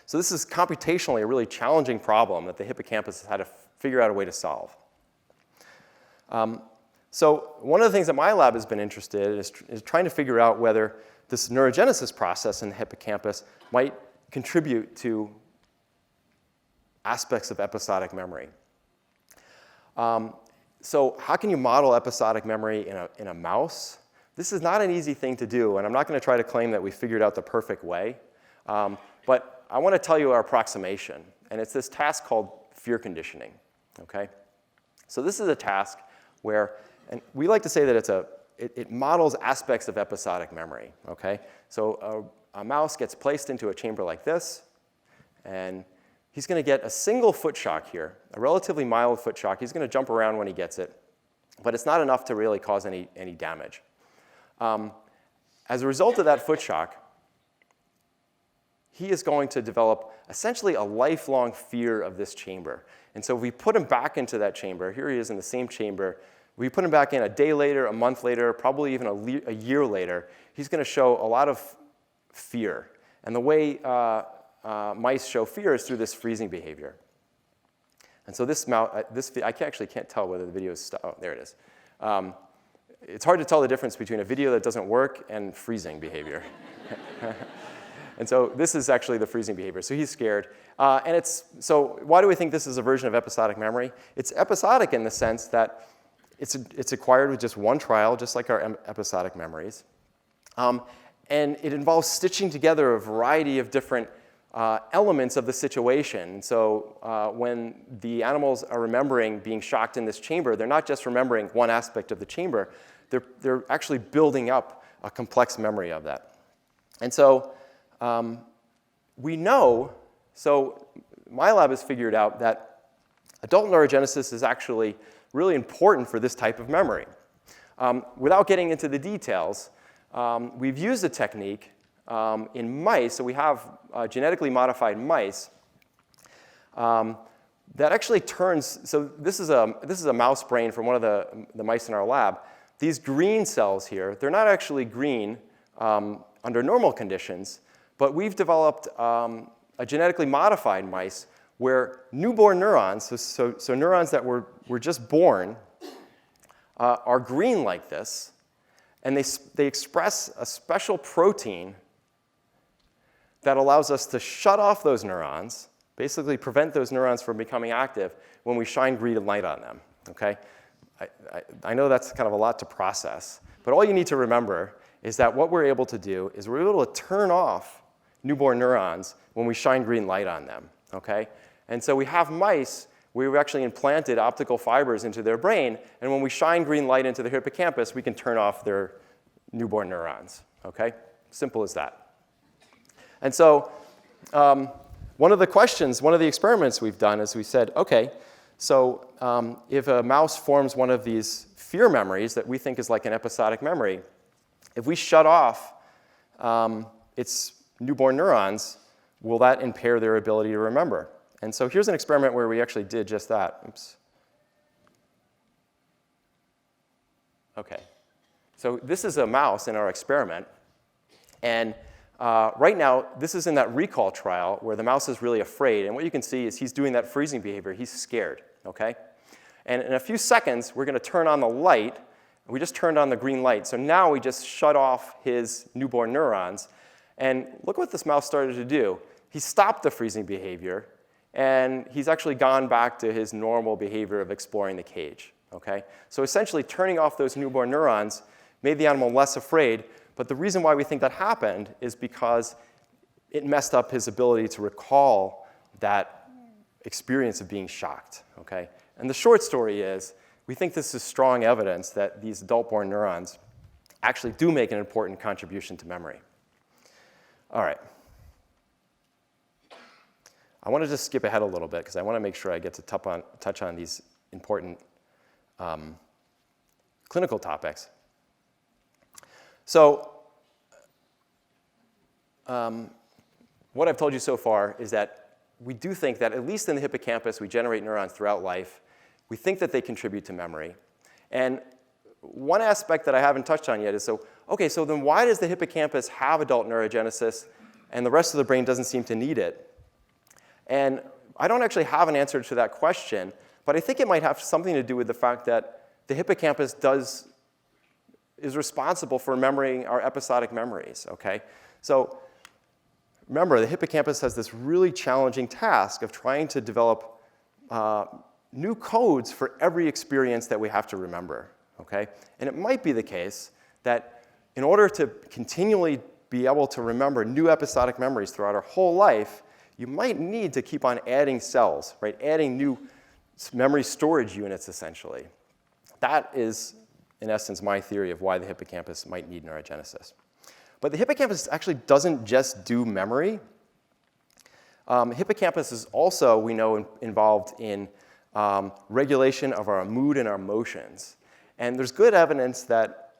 So this is computationally a really challenging problem that the hippocampus has had to figure out a way to solve. So one of the things that my lab has been interested in is trying to figure out whether this neurogenesis process in the hippocampus might contribute to aspects of episodic memory. So how can you model episodic memory in a mouse? This is not an easy thing to do, and I'm not going to try to claim that we figured out the perfect way. But I want to tell you our approximation, and it's this task called fear conditioning. Okay? So this is a task where, and we like to say that it models aspects of episodic memory. Okay? So a mouse gets placed into a chamber like this, and he's going to get a single foot shock here, a relatively mild foot shock. He's going to jump around when he gets it, but it's not enough to really cause any damage. As a result of that foot shock, he is going to develop essentially a lifelong fear of this chamber. And so if we put him back into that chamber, here he is in the same chamber, we put him back in a day later, a month later, probably even a year later, he's going to show a lot of fear. And the way mice show fear is through this freezing behavior. And so this mouse, I actually can't tell whether the video is, oh, there it is. It's hard to tell the difference between a video that doesn't work and freezing behavior. And so this is actually the freezing behavior. So he's scared. So why do we think this is a version of episodic memory? It's episodic in the sense that it's acquired with just one trial, just like our episodic memories. And it involves stitching together a variety of different elements of the situation. So when the animals are remembering being shocked in this chamber, they're not just remembering one aspect of the chamber, they're actually building up a complex memory of that. And so we know, so my lab has figured out that adult neurogenesis is actually really important for this type of memory. Without getting into the details, we've used a technique in mice, so we have genetically modified mice that actually turns, so this is a mouse brain from one of the mice in our lab. These green cells here, they're not actually green under normal conditions, but we've developed a genetically modified mice where newborn neurons, so neurons that were just born, are green like this, and they express a special protein that allows us to shut off those neurons, basically prevent those neurons from becoming active when we shine green light on them, okay? I know that's kind of a lot to process, but all you need to remember is that what we're able to do is we're able to turn off newborn neurons when we shine green light on them, okay? And so we have mice we've actually implanted optical fibers into their brain, and when we shine green light into the hippocampus, we can turn off their newborn neurons, okay? Simple as that. And so one of the experiments we've done is we said, okay, so if a mouse forms one of these fear memories that we think is like an episodic memory, if we shut off its newborn neurons, will that impair their ability to remember? And so here's an experiment where we actually did just that. Oops. Okay. So this is a mouse in our experiment. And right now, this is in that recall trial where the mouse is really afraid. And what you can see is he's doing that freezing behavior. He's scared, okay? And in a few seconds, we're going to turn on the light. We just turned on the green light. So now we just shut off his newborn neurons. And look what this mouse started to do. He stopped the freezing behavior. And he's actually gone back to his normal behavior of exploring the cage, okay? So essentially, turning off those newborn neurons made the animal less afraid. But the reason why we think that happened is because it messed up his ability to recall that experience of being shocked, okay? And the short story is, we think this is strong evidence that these adult-born neurons actually do make an important contribution to memory. All right. I want to just skip ahead a little bit because I want to make sure I get to touch on these important clinical topics. So what I've told you so far is that we do think that at least in the hippocampus, we generate neurons throughout life. We think that they contribute to memory. And one aspect that I haven't touched on yet is, so then why does the hippocampus have adult neurogenesis and the rest of the brain doesn't seem to need it? And I don't actually have an answer to that question, but I think it might have something to do with the fact that the hippocampus is responsible for remembering our episodic memories, okay? So remember, the hippocampus has this really challenging task of trying to develop new codes for every experience that we have to remember, okay? And it might be the case that in order to continually be able to remember new episodic memories throughout our whole life, you might need to keep on adding cells, right? Adding new memory storage units, essentially. That is, in essence, my theory of why the hippocampus might need neurogenesis. But the hippocampus actually doesn't just do memory. Hippocampus is also, we know, involved in regulation of our mood and our emotions. And there's good evidence that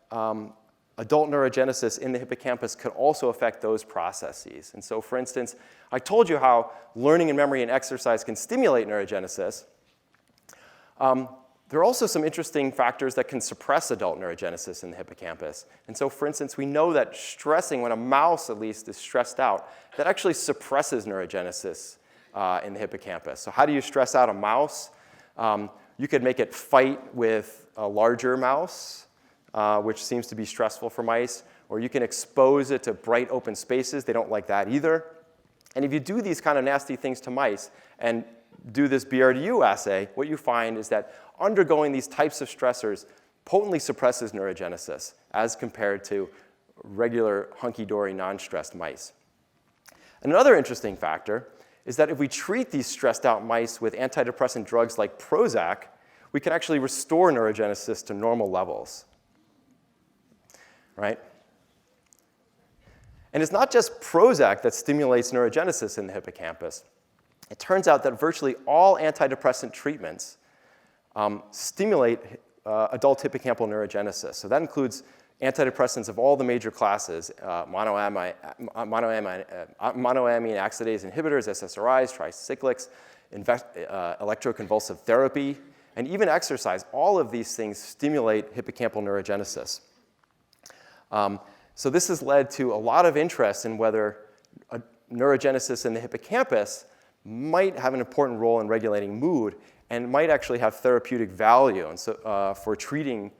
adult neurogenesis in the hippocampus could also affect those processes. And so, for instance, I told you how learning and memory and exercise can stimulate neurogenesis. There are also some interesting factors that can suppress adult neurogenesis in the hippocampus. And so, for instance, we know that stressing, when a mouse at least is stressed out, that actually suppresses neurogenesis in the hippocampus. So how do you stress out a mouse? You could make it fight with a larger mouse, which seems to be stressful for mice, or you can expose it to bright open spaces. They don't like that either. And if you do these kind of nasty things to mice and do this BRDU assay, what you find is that undergoing these types of stressors potently suppresses neurogenesis as compared to regular hunky-dory non-stressed mice. Another interesting factor is that if we treat these stressed out mice with antidepressant drugs like Prozac, we can actually restore neurogenesis to normal levels, right? And it's not just Prozac that stimulates neurogenesis in the hippocampus. It turns out that virtually all antidepressant treatments stimulate adult hippocampal neurogenesis. So that includes antidepressants of all the major classes, monoamine oxidase inhibitors, SSRIs, tricyclics, electroconvulsive therapy, and even exercise. All of these things stimulate hippocampal neurogenesis. So this has led to a lot of interest in whether neurogenesis in the hippocampus might have an important role in regulating mood and might actually have therapeutic value and so, for treating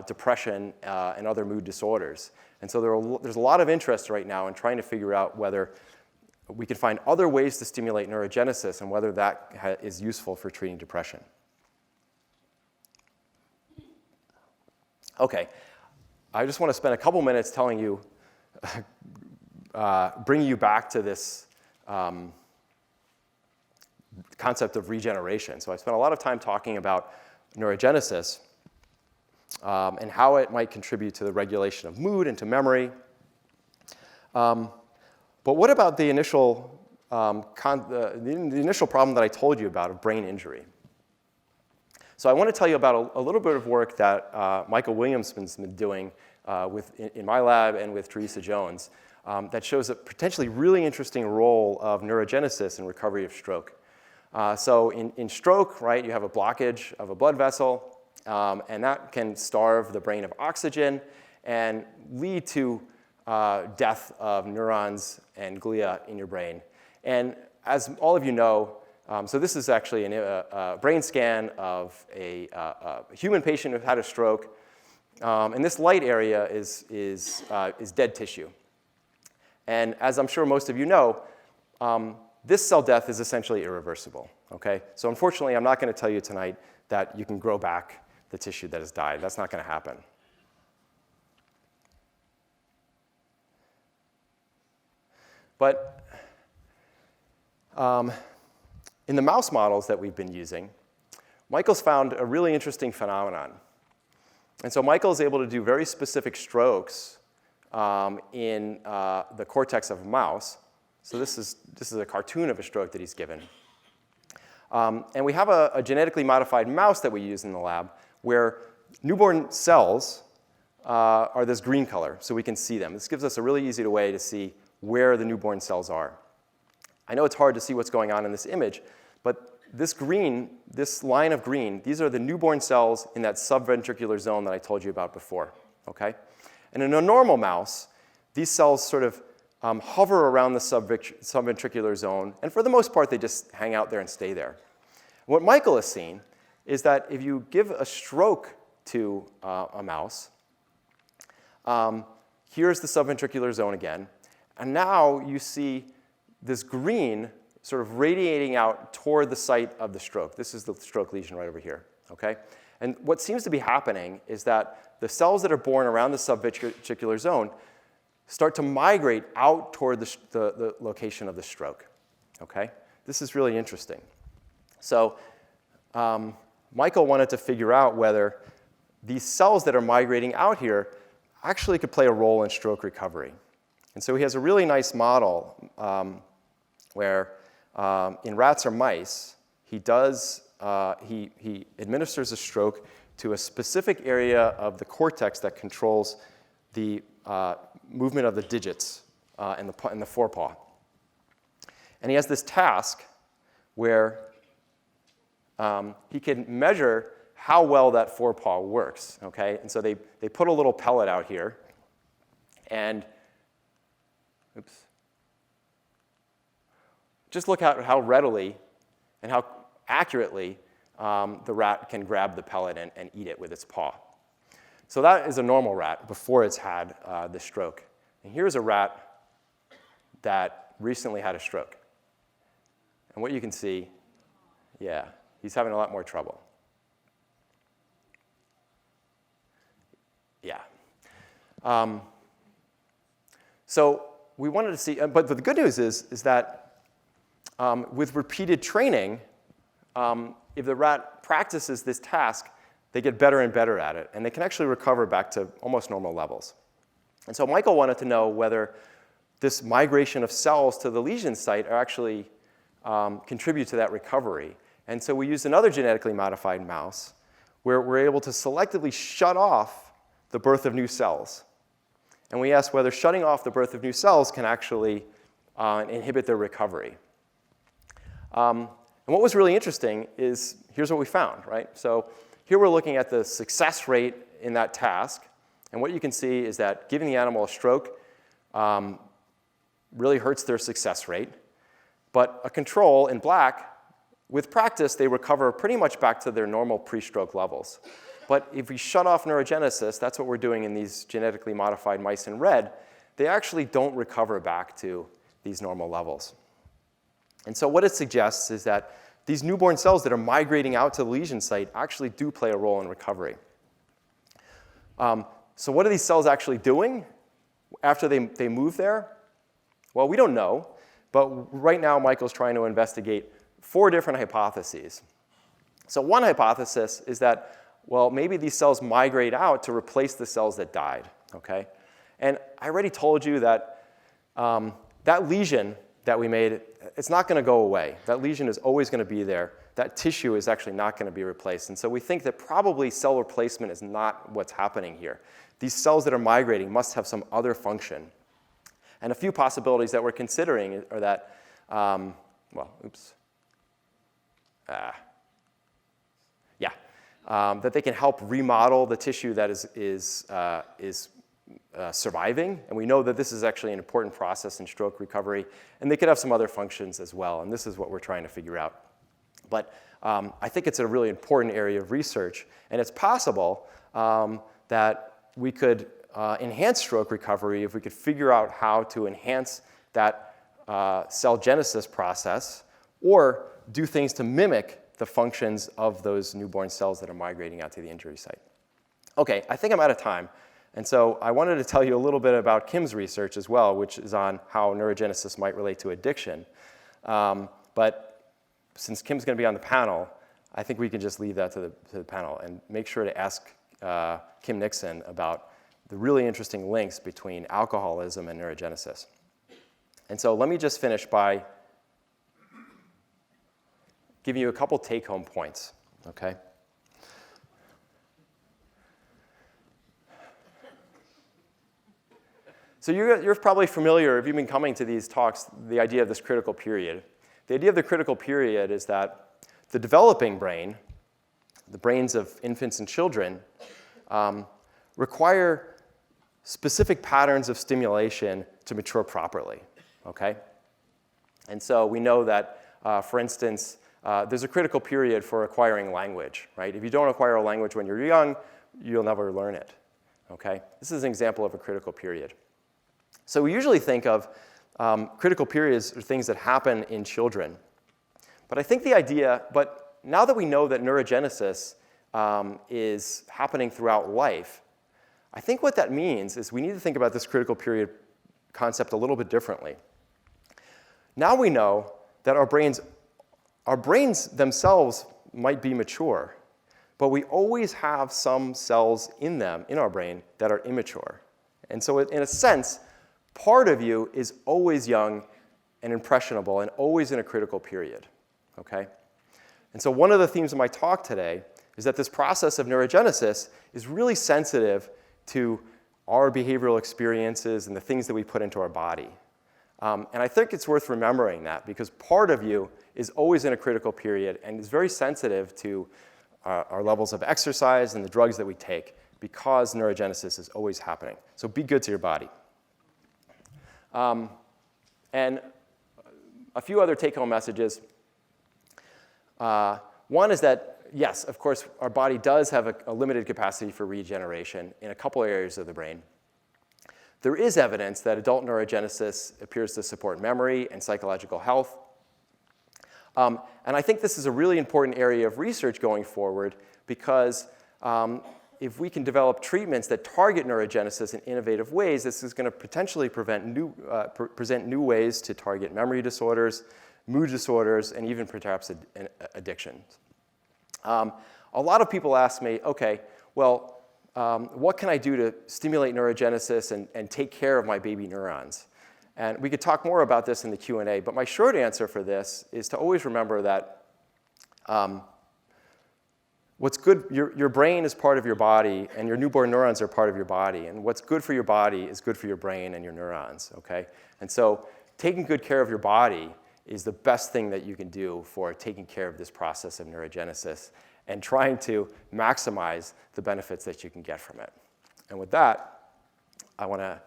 depression and other mood disorders. And so there's a lot of interest right now in trying to figure out whether we can find other ways to stimulate neurogenesis and whether that is useful for treating depression. Okay, I just want to spend a couple minutes telling you, bringing you back to this concept of regeneration. So I spent a lot of time talking about neurogenesis and how it might contribute to the regulation of mood and to memory. But what about the initial, the initial problem that I told you about of brain injury? So I want to tell you about a little bit of work that Michael Williamson's been doing in my lab and with Teresa Jones that shows a potentially really interesting role of neurogenesis in recovery of stroke. So in stroke, right, you have a blockage of a blood vessel, and that can starve the brain of oxygen and lead to death of neurons and glia in your brain. And as all of you know, so this is actually a brain scan of a human patient who had a stroke. And this light area is dead tissue. And as I'm sure most of you know, this cell death is essentially irreversible. Okay? So unfortunately, I'm not going to tell you tonight that you can grow back the tissue that has died. That's not going to happen. But in the mouse models that we've been using, Michael's found a really interesting phenomenon. And so Michael is able to do very specific strokes in the cortex of a mouse. So this is a cartoon of a stroke that he's given. And we have a genetically modified mouse that we use in the lab where newborn cells are this green color, so we can see them. This gives us a really easy way to see where the newborn cells are. I know it's hard to see what's going on in this image, but this line of green, these are the newborn cells in that subventricular zone that I told you about before, okay? And in a normal mouse, these cells sort of hover around the subventricular zone, and for the most part, they just hang out there and stay there. What Michael has seen is that if you give a stroke to a mouse, here's the subventricular zone again, and now you see this green sort of radiating out toward the site of the stroke. This is the stroke lesion right over here, okay? And what seems to be happening is that the cells that are born around the subventricular zone start to migrate out toward the location of the stroke, okay? This is really interesting. So Michael wanted to figure out whether these cells that are migrating out here actually could play a role in stroke recovery. And so he has a really nice model where in rats or mice, he administers a stroke to a specific area of the cortex that controls the movement of the digits in the forepaw. And he has this task where he can measure how well that forepaw works, okay? And so they put a little pellet out here, and just look at how readily and how accurately the rat can grab the pellet and eat it with its paw. So that is a normal rat before it's had the stroke. And here's a rat that recently had a stroke. And what you can see, yeah, he's having a lot more trouble. Yeah. So we wanted to see, but the good news is that with repeated training, if the rat practices this task, they get better and better at it, and they can actually recover back to almost normal levels. And so Michael wanted to know whether this migration of cells to the lesion site are actually contribute to that recovery. And so we used another genetically modified mouse where we're able to selectively shut off the birth of new cells. And we asked whether shutting off the birth of new cells can actually inhibit their recovery. And what was really interesting is, here's what we found, right? So here we're looking at the success rate in that task. And what you can see is that giving the animal a stroke really hurts their success rate. But a control in black, with practice, they recover pretty much back to their normal pre-stroke levels. But if we shut off neurogenesis, that's what we're doing in these genetically modified mice in red, they actually don't recover back to these normal levels. And so what it suggests is that these newborn cells that are migrating out to the lesion site actually do play a role in recovery. So what are these cells actually doing after they move there? Well, we don't know, but right now Michael's trying to investigate 4 different hypotheses. So one hypothesis is that, well, maybe these cells migrate out to replace the cells that died, okay? And I already told you that that lesion that we made, it's not going to go away. That lesion is always going to be there. That tissue is actually not going to be replaced. And so we think that probably cell replacement is not what's happening here. These cells that are migrating must have some other function. And a few possibilities that we're considering are that, that they can help remodel the tissue that is surviving. And we know that this is actually an important process in stroke recovery. And they could have some other functions as well. And this is what we're trying to figure out. But I think it's a really important area of research. And it's possible that we could enhance stroke recovery if we could figure out how to enhance that cell genesis process or do things to mimic the functions of those newborn cells that are migrating out to the injury site. Okay, I think I'm out of time. And so I wanted to tell you a little bit about Kim's research as well, which is on how neurogenesis might relate to addiction. But since Kim's going to be on the panel, I think we can just leave that to the panel and make sure to ask Kim Nixon about the really interesting links between alcoholism and neurogenesis. And so let me just finish by giving you a couple take-home points, okay? So you're probably familiar, if you've been coming to these talks, the idea of this critical period. The idea of the critical period is that the developing brain, the brains of infants and children, require specific patterns of stimulation to mature properly, okay? And so we know that, for instance, there's a critical period for acquiring language, right? If you don't acquire a language when you're young, you'll never learn it, okay? This is an example of a critical period. So we usually think of critical periods as things that happen in children. But I think but now that we know that neurogenesis is happening throughout life, I think what that means is we need to think about this critical period concept a little bit differently. Now we know that our brains themselves might be mature, but we always have some cells in our brain, that are immature. And so in a sense, part of you is always young and impressionable and always in a critical period, okay? And so one of the themes of my talk today is that this process of neurogenesis is really sensitive to our behavioral experiences and the things that we put into our body. And I think it's worth remembering that because part of you is always in a critical period and is very sensitive to our levels of exercise and the drugs that we take because neurogenesis is always happening. So be good to your body. And a few other take-home messages. One is that, yes, of course, our body does have a limited capacity for regeneration in a couple areas of the brain. There is evidence that adult neurogenesis appears to support memory and psychological health. And I think this is a really important area of research going forward because if we can develop treatments that target neurogenesis in innovative ways, this is going to potentially present new ways to target memory disorders, mood disorders, and even perhaps addictions. A lot of people ask me, okay, well, what can I do to stimulate neurogenesis and take care of my baby neurons? And we could talk more about this in the Q&A, but my short answer for this is to always remember that what's good, your brain is part of your body, and your newborn neurons are part of your body. And what's good for your body is good for your brain and your neurons, okay? And so taking good care of your body is the best thing that you can do for taking care of this process of neurogenesis and trying to maximize the benefits that you can get from it. And with that, I want to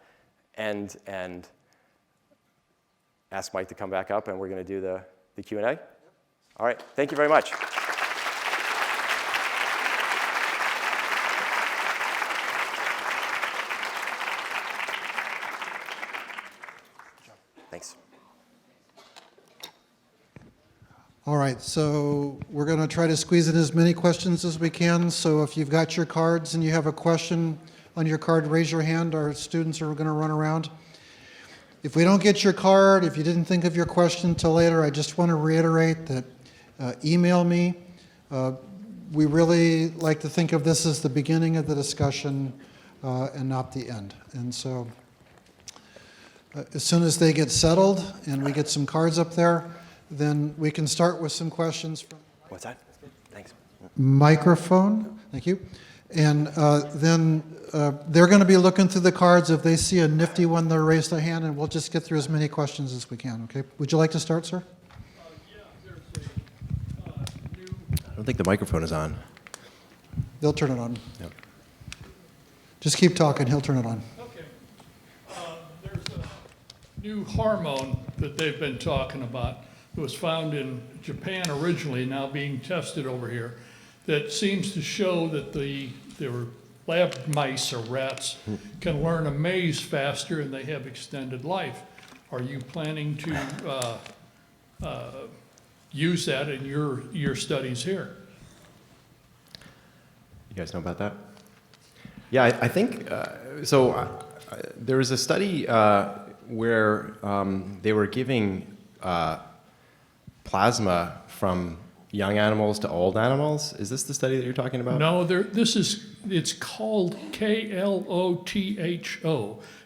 end and ask Mike to come back up, and we're going to do the Q&A. All right, thank you very much. Thanks. All right, so we're going to try to squeeze in as many questions as we can. So if you've got your cards and you have a question on your card, raise your hand. Our students are going to run around. If we don't get your card, if you didn't think of your question till later, I just want to reiterate that email me. We really like to think of this as the beginning of the discussion and not the end. And so as soon as they get settled and we get some cards up there, then we can start with some questions from What's that? Thanks. microphone. Thank you. And then they're going to be looking through the cards. If they see a nifty one, they'll raise their hand, and we'll just get through as many questions as we can, okay? Would you like to start, sir? Yeah, there's a new... I don't think the microphone is on. They'll turn it on. Yep. Just keep talking. He'll turn it on. Okay. There's a new hormone that they've been talking about. It was found in Japan originally, now being tested over here, that seems to show that there were lab mice or rats can learn a maze faster and they have extended life. Are you planning to use that in your studies here? You guys know about that? Yeah, I think, there was a study where they were giving plasma from young animals to old animals. Is this the study that you're talking about? No, it's called KLOTHO,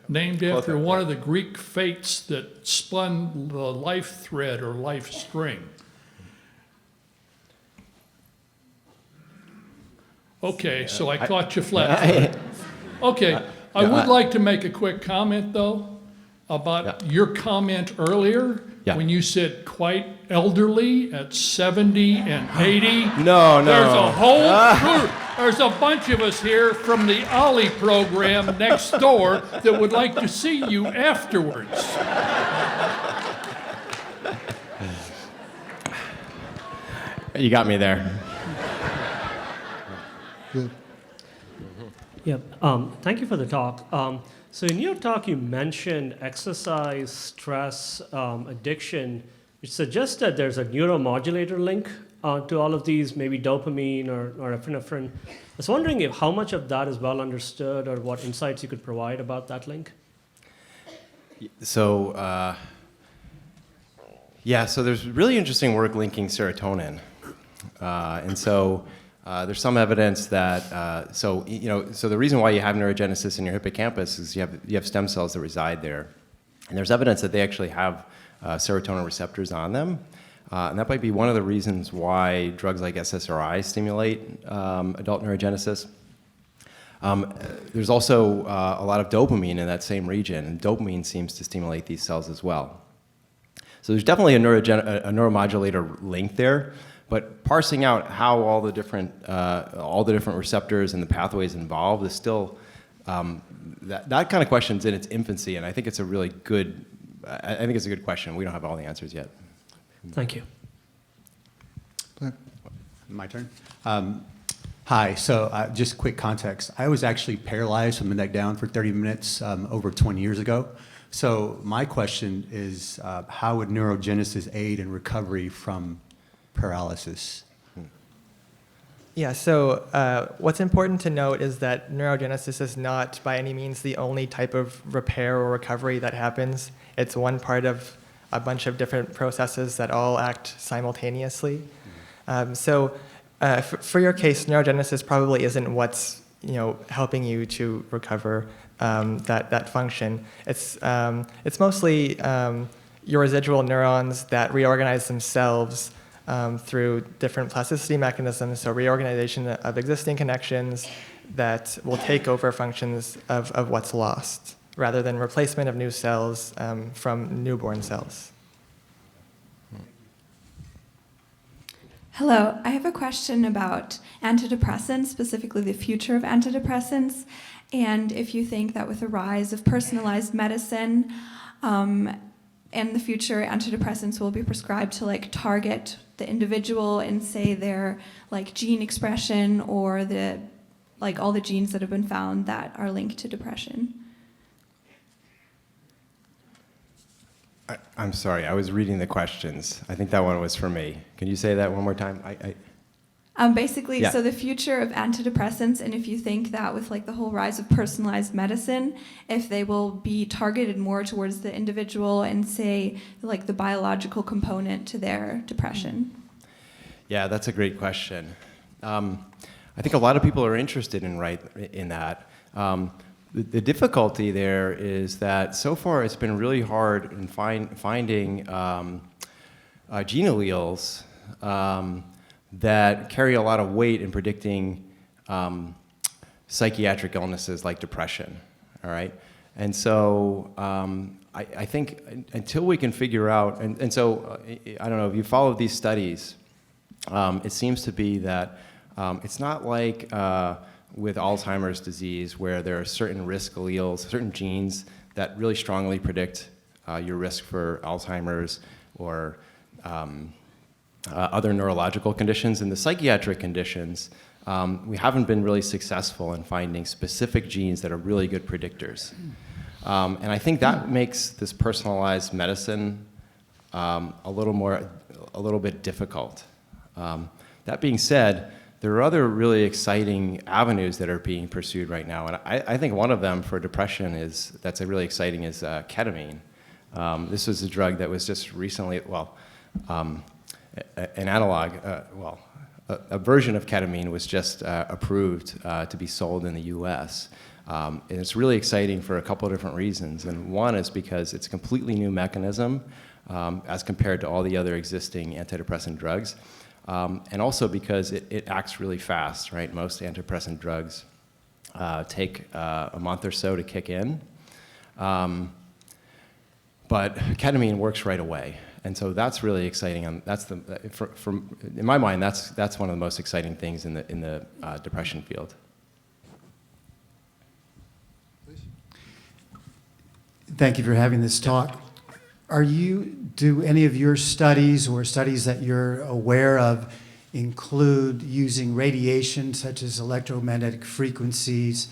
named after one of the Greek fates that spun the life thread or life string. Okay, so I caught you flat-footed. Okay, I would like to make a quick comment, though, about your comment earlier when you said quite elderly at 70 and 80. No. There's a whole group. There's a bunch of us here from the Ollie program next door that would like to see you afterwards. You got me there. Good. Yeah, thank you for the talk. So in your talk, you mentioned exercise, stress, addiction, which suggests that there's a neuromodulator link to all of these, maybe dopamine or epinephrine. I was wondering how much of that is well understood or what insights you could provide about that link? So, so there's really interesting work linking serotonin. There's some evidence that, so the reason why you have neurogenesis in your hippocampus is you have stem cells that reside there. And there's evidence that they actually have serotonin receptors on them. And that might be one of the reasons why drugs like SSRI stimulate adult neurogenesis. There's also a lot of dopamine in that same region, and dopamine seems to stimulate these cells as well. So there's definitely a neuromodulator link there. But parsing out how all the different receptors and the pathways involved is still that kind of question's in its infancy, and I think it's a really good. I think it's a good question. We don't have all the answers yet. Thank you. My turn. Hi. So just quick context. I was actually paralyzed from the neck down for 30 minutes over 20 years ago. So my question is, how would neurogenesis aid in recovery from paralysis? Yeah, so what's important to note is that neurogenesis is not by any means the only type of repair or recovery that happens. It's one part of a bunch of different processes that all act simultaneously. For your case, neurogenesis probably isn't what's helping you to recover that function. It's mostly your residual neurons that reorganize themselves through different plasticity mechanisms, so reorganization of existing connections that will take over functions of what's lost, rather than replacement of new cells from newborn cells. Hello, I have a question about antidepressants, specifically the future of antidepressants, and if you think that with the rise of personalized medicine, in the future, antidepressants will be prescribed to target the individual and say their gene expression or all the genes that have been found that are linked to depression. I'm sorry, I was reading the questions. I think that one was for me. Can you say that one more time? Basically, so the future of antidepressants, and if you think that with the whole rise of personalized medicine, if they will be targeted more towards the individual and say the biological component to their depression. Yeah, that's a great question. I think a lot of people are interested in that. The difficulty there is that so far it's been really hard in finding gene alleles that carry a lot of weight in predicting psychiatric illnesses like depression, all right? And so I think until we can figure out, and so I don't know, if you follow these studies, it seems to be that it's not like with Alzheimer's disease where there are certain risk alleles, certain genes that really strongly predict your risk for Alzheimer's or other neurological conditions. In the psychiatric conditions, we haven't been really successful in finding specific genes that are really good predictors. And I think that makes this personalized medicine a little bit difficult. That being said, there are other really exciting avenues that are being pursued right now, and I think one of them for depression that's really exciting is ketamine. This was a drug that was just recently, an analog, a version of ketamine was just approved to be sold in the U.S. And it's really exciting for a couple of different reasons, and one is because it's a completely new mechanism as compared to all the other existing antidepressant drugs. And also because it acts really fast, right? Most antidepressant drugs take a month or so to kick in. But ketamine works right away. And so that's really exciting. And that's in my mind, that's one of the most exciting things in the depression field. Thank you for having this talk. Do any of your studies or studies that you're aware of include using radiation such as electromagnetic frequencies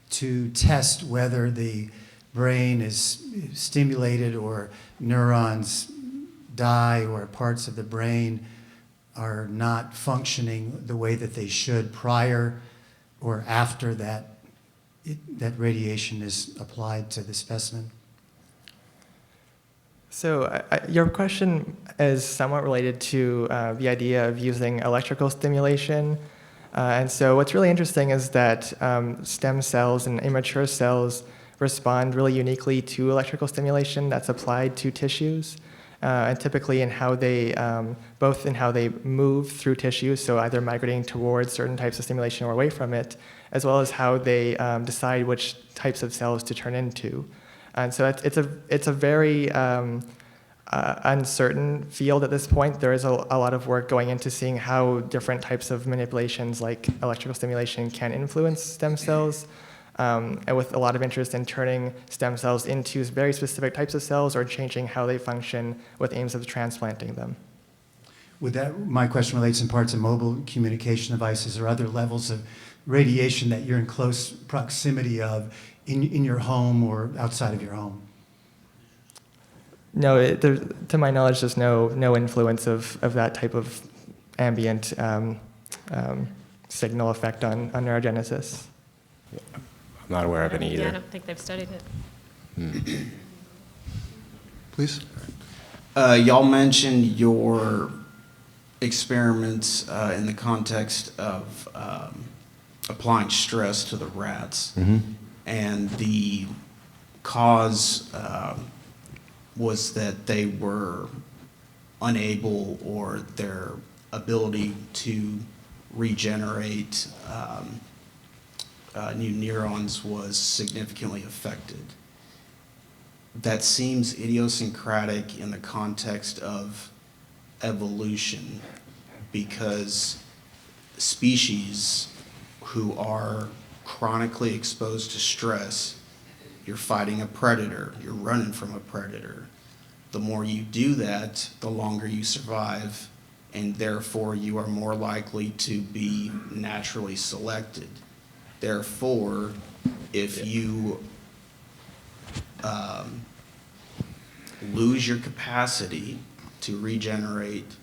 to test whether the brain is stimulated or neurons die or parts of the brain are not functioning the way that they should prior or after that radiation is applied to the specimen? So your question is somewhat related to the idea of using electrical stimulation. And so what's really interesting is that stem cells and immature cells respond really uniquely to electrical stimulation that's applied to tissues. And typically in how they, both in how they move through tissues, so either migrating towards certain types of stimulation or away from it, as well as how they decide which types of cells to turn into. And so it's a very uncertain field at this point. There is a lot of work going into seeing how different types of manipulations like electrical stimulation can influence stem cells, and with a lot of interest in turning stem cells into very specific types of cells or changing how they function with aims of transplanting them. My question relates in part to mobile communication devices or other levels of radiation that you're in close proximity of in your home or outside of your home. No, to my knowledge, there's no influence of that type of ambient signal effect on neurogenesis. I'm not aware of any either. Yeah, I don't think they've studied it. Please. Y'all mentioned your experiments in the context of applying stress to the rats. Mm-hmm. And the cause was that they were unable, or their ability to regenerate new neurons was significantly affected. That seems idiosyncratic in the context of evolution, because species who are chronically exposed to stress, you're fighting a predator, you're running from a predator. The more you do that, the longer you survive, and therefore you are more likely to be naturally selected. Therefore, if you lose your capacity to regenerate,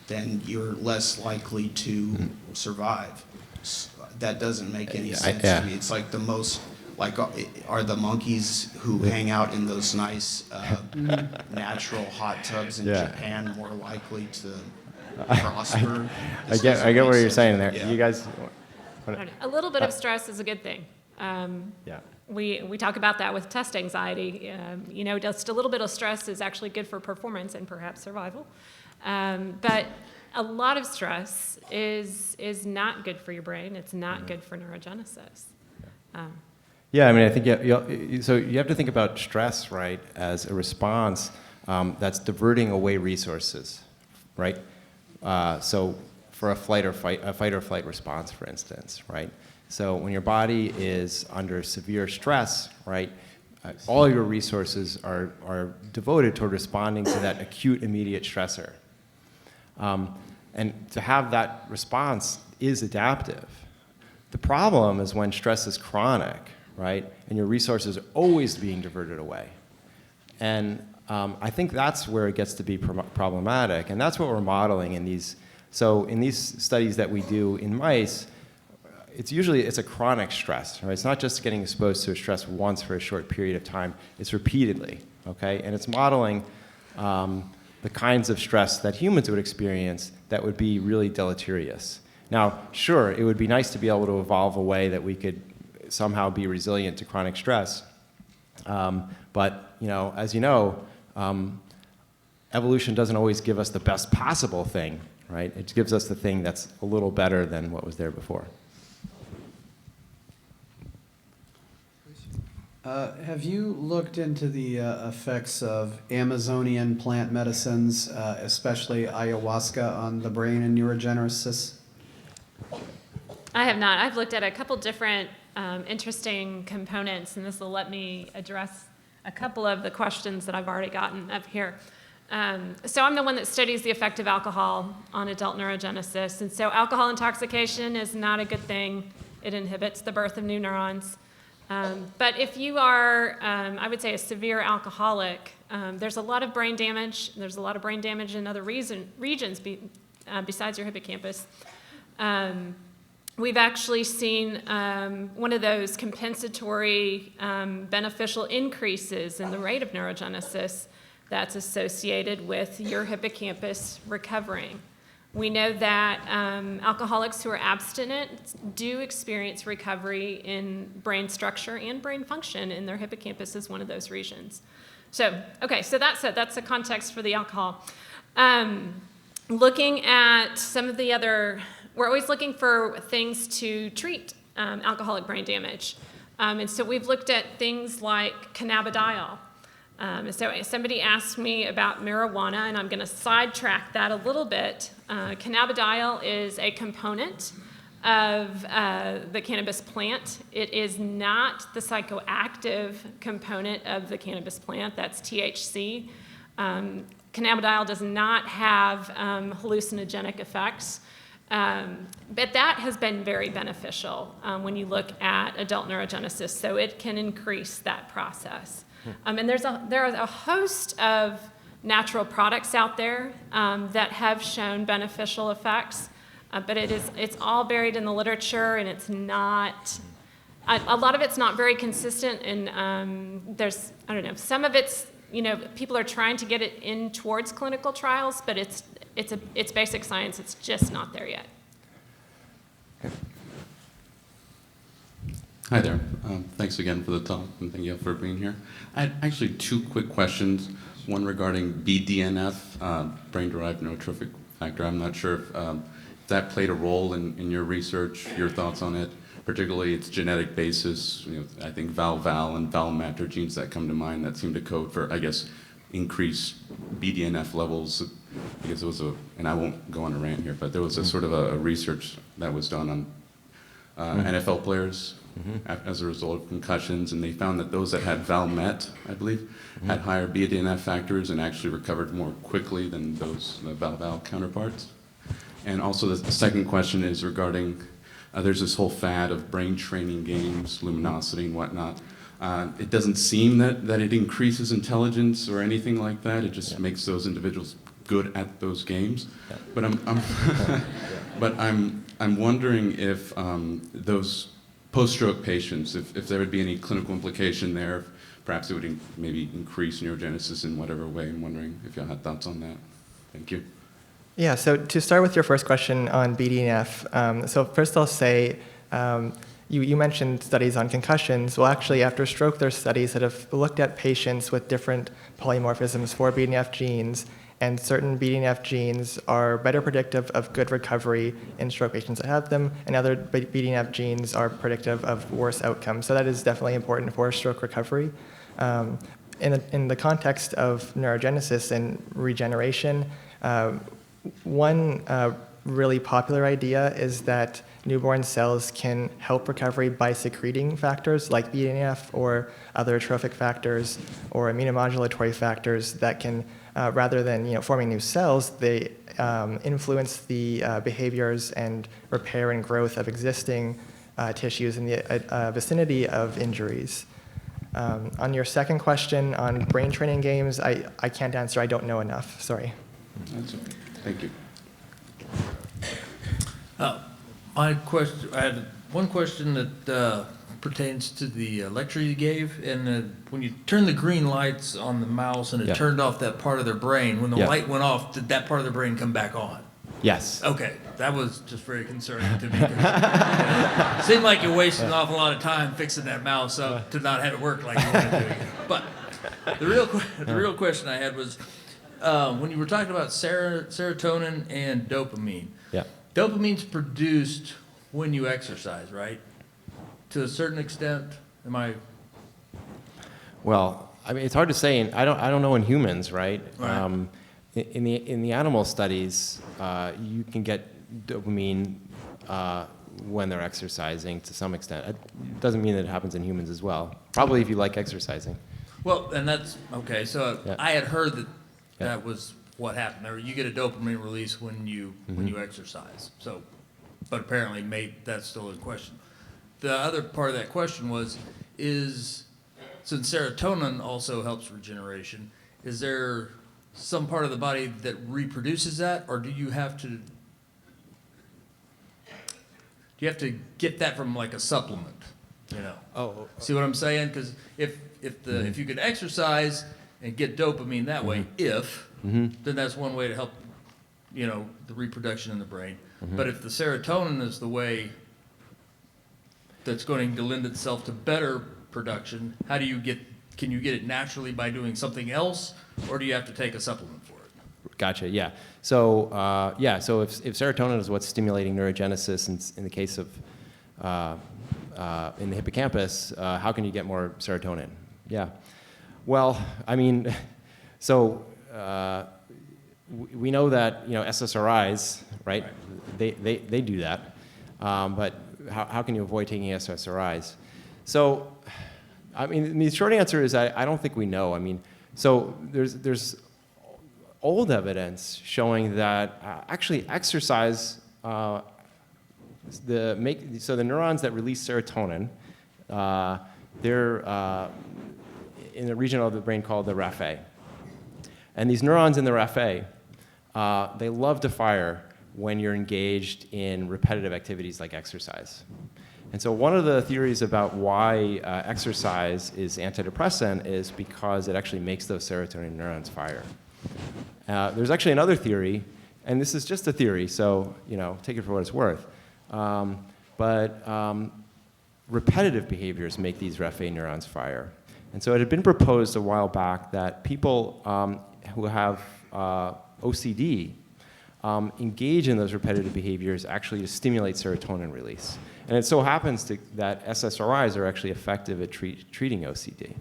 then you're less likely to survive. That doesn't make any sense to me. It's like the most, like, are the monkeys who hang out in those nice natural hot tubs in Japan more likely to prosper? I get what you're saying there. Yeah. You guys, I don't know. A little bit of stress is a good thing. yeah. We talk about that with test anxiety. You know, just a little bit of stress is actually good for performance and perhaps survival. But a lot of stress is not good for your brain. It's not good for neurogenesis. Yeah, I mean, I think so you have to think about stress, right, as a response that's diverting away resources, right? So for a fight or flight response, for instance, right? So when your body is under severe stress, right, all your resources are devoted toward responding to that acute, immediate stressor. And to have that response is adaptive. The problem is when stress is chronic, right, and your resources are always being diverted away. And I think that's where it gets to be problematic, and that's what we're modeling in these. So in these studies that we do in mice, it's a chronic stress, right? It's not just getting exposed to a stress once for a short period of time, it's repeatedly, okay? And it's modeling the kinds of stress that humans would experience that would be really deleterious. Now, sure, it would be nice to be able to evolve a way that we could somehow be resilient to chronic stress. But, you know, as you know, evolution doesn't always give us the best possible thing, right? It gives us the thing that's a little better than what was there before. Have you looked into the effects of Amazonian plant medicines, especially ayahuasca, on the brain and neurogenesis? I have not. I've looked at a couple different interesting components, and this will let me address a couple of the questions that I've already gotten up here. So I'm the one that studies the effect of alcohol on adult neurogenesis, and so alcohol intoxication is not a good thing. It inhibits the birth of new neurons. But if you are, I would say, a severe alcoholic, there's a lot of brain damage. There's a lot of brain damage in other regions besides your hippocampus. We've actually seen one of those compensatory beneficial increases in the rate of neurogenesis that's associated with your hippocampus recovering. We know that alcoholics who are abstinent do experience recovery in brain structure and brain function, and their hippocampus is one of those regions. So, okay, so that's the context for the alcohol. Looking at some of the other, we're always looking for things to treat alcoholic brain damage. And so we've looked at things like cannabidiol. So somebody asked me about marijuana, and I'm going to sidetrack that a little bit. Cannabidiol is a component of the cannabis plant. It is not the psychoactive component of the cannabis plant. That's THC. Cannabidiol does not have hallucinogenic effects. But that has been very beneficial when you look at adult neurogenesis, so it can increase that process. And there are a host of natural products out there that have shown beneficial effects, but it's all buried in the literature, and it's not, a lot of it's not very consistent, and there's, I don't know, some of it's, you know, people are trying to get it in towards clinical trials, but it's basic science, it's just not there yet. Hi there. Thanks again for the talk, and thank you for being here. I had actually two quick questions. One regarding BDNF, brain-derived neurotrophic factor. I'm not sure if that played a role in your research, your thoughts on it, particularly its genetic basis. You know, I think VAL and VAL-matter genes that come to mind that seem to code for, I guess, increased BDNF levels. I guess it was and I won't go on a rant here, but there was a sort of a research that was done on NFL players as a result of concussions, and they found that those that had VAL-MET, I believe, had higher BDNF factors and actually recovered more quickly than those VAL counterparts. And also the second question is regarding, there's this whole fad of brain training games, luminosity and whatnot. It doesn't seem that it increases intelligence or anything like that. It just makes those individuals good at those games. But I'm wondering if those post-stroke patients, if there would be any clinical implication there, perhaps it would maybe increase neurogenesis in whatever way. I'm wondering if y'all had thoughts on that. Thank you. Yeah, so to start with your first question on BDNF, so first I'll say, you mentioned studies on concussions. Well, actually, after stroke, there's studies that have looked at patients with different polymorphisms for BDNF genes, and certain BDNF genes are better predictive of good recovery in stroke patients that have them, and other BDNF genes are predictive of worse outcomes. So that is definitely important for stroke recovery. In the context of neurogenesis and regeneration, one really popular idea is that newborn cells can help recovery by secreting factors like BDNF or other trophic factors or immunomodulatory factors that can, rather than forming new cells, they influence the behaviors and repair and growth of existing tissues in the vicinity of injuries. On your second question on brain training games, I can't answer. I don't know enough. Sorry. That's okay. Thank you. I had one question that pertains to the lecture you gave, and when you turn the green lights on the mouse and it turned off that part of their brain, when the light went off, did that part of their brain come back on? Yes. Okay, that was just very concerning to me. It seemed like you're wasting an awful lot of time fixing that mouse up to not have it work like you wanted to. But the real question I had was, when you were talking about serotonin and dopamine. Yeah. Dopamine's produced when you exercise, right? To a certain extent, am I? Well, I mean, it's hard to say. I don't know in humans, right? Right. In the animal studies, you can get dopamine when they're exercising to some extent. It doesn't mean that it happens in humans as well. Probably if you like exercising. Well, and that's okay. So Yeah. I had heard that that was what happened. Or you get a dopamine release when you exercise. So, but apparently, that's still in question. The other part of that question is since serotonin also helps regeneration, is there some part of the body that reproduces that, or do you have to get that from like a supplement? Oh. See what I'm saying? Because if you could exercise and get dopamine that way, then that's one way to help, the reproduction in the brain. But if the serotonin is the way that's going to lend itself to better production, can you get it naturally by doing something else, or do you have to take a supplement for it? Gotcha. Yeah. So So if serotonin is what's stimulating neurogenesis, in the case of in the hippocampus, how can you get more serotonin? Yeah. Well, I mean, so we know that SSRIs, right? They do that, but how can you avoid taking SSRIs? So, I mean, the short answer is I don't think we know. I mean, so there's old evidence showing that actually exercise the neurons that release serotonin, they're in a region of the brain called the raphe. And these neurons in the raphe, they love to fire when you're engaged in repetitive activities like exercise. And so one of the theories about why exercise is antidepressant is because it actually makes those serotonin neurons fire. There's actually another theory, and this is just a theory, so take it for what it's worth. But repetitive behaviors make these raphe neurons fire. And so it had been proposed a while back that people who have OCD engage in those repetitive behaviors actually to stimulate serotonin release. And it so happens that SSRIs are actually effective at treating OCD.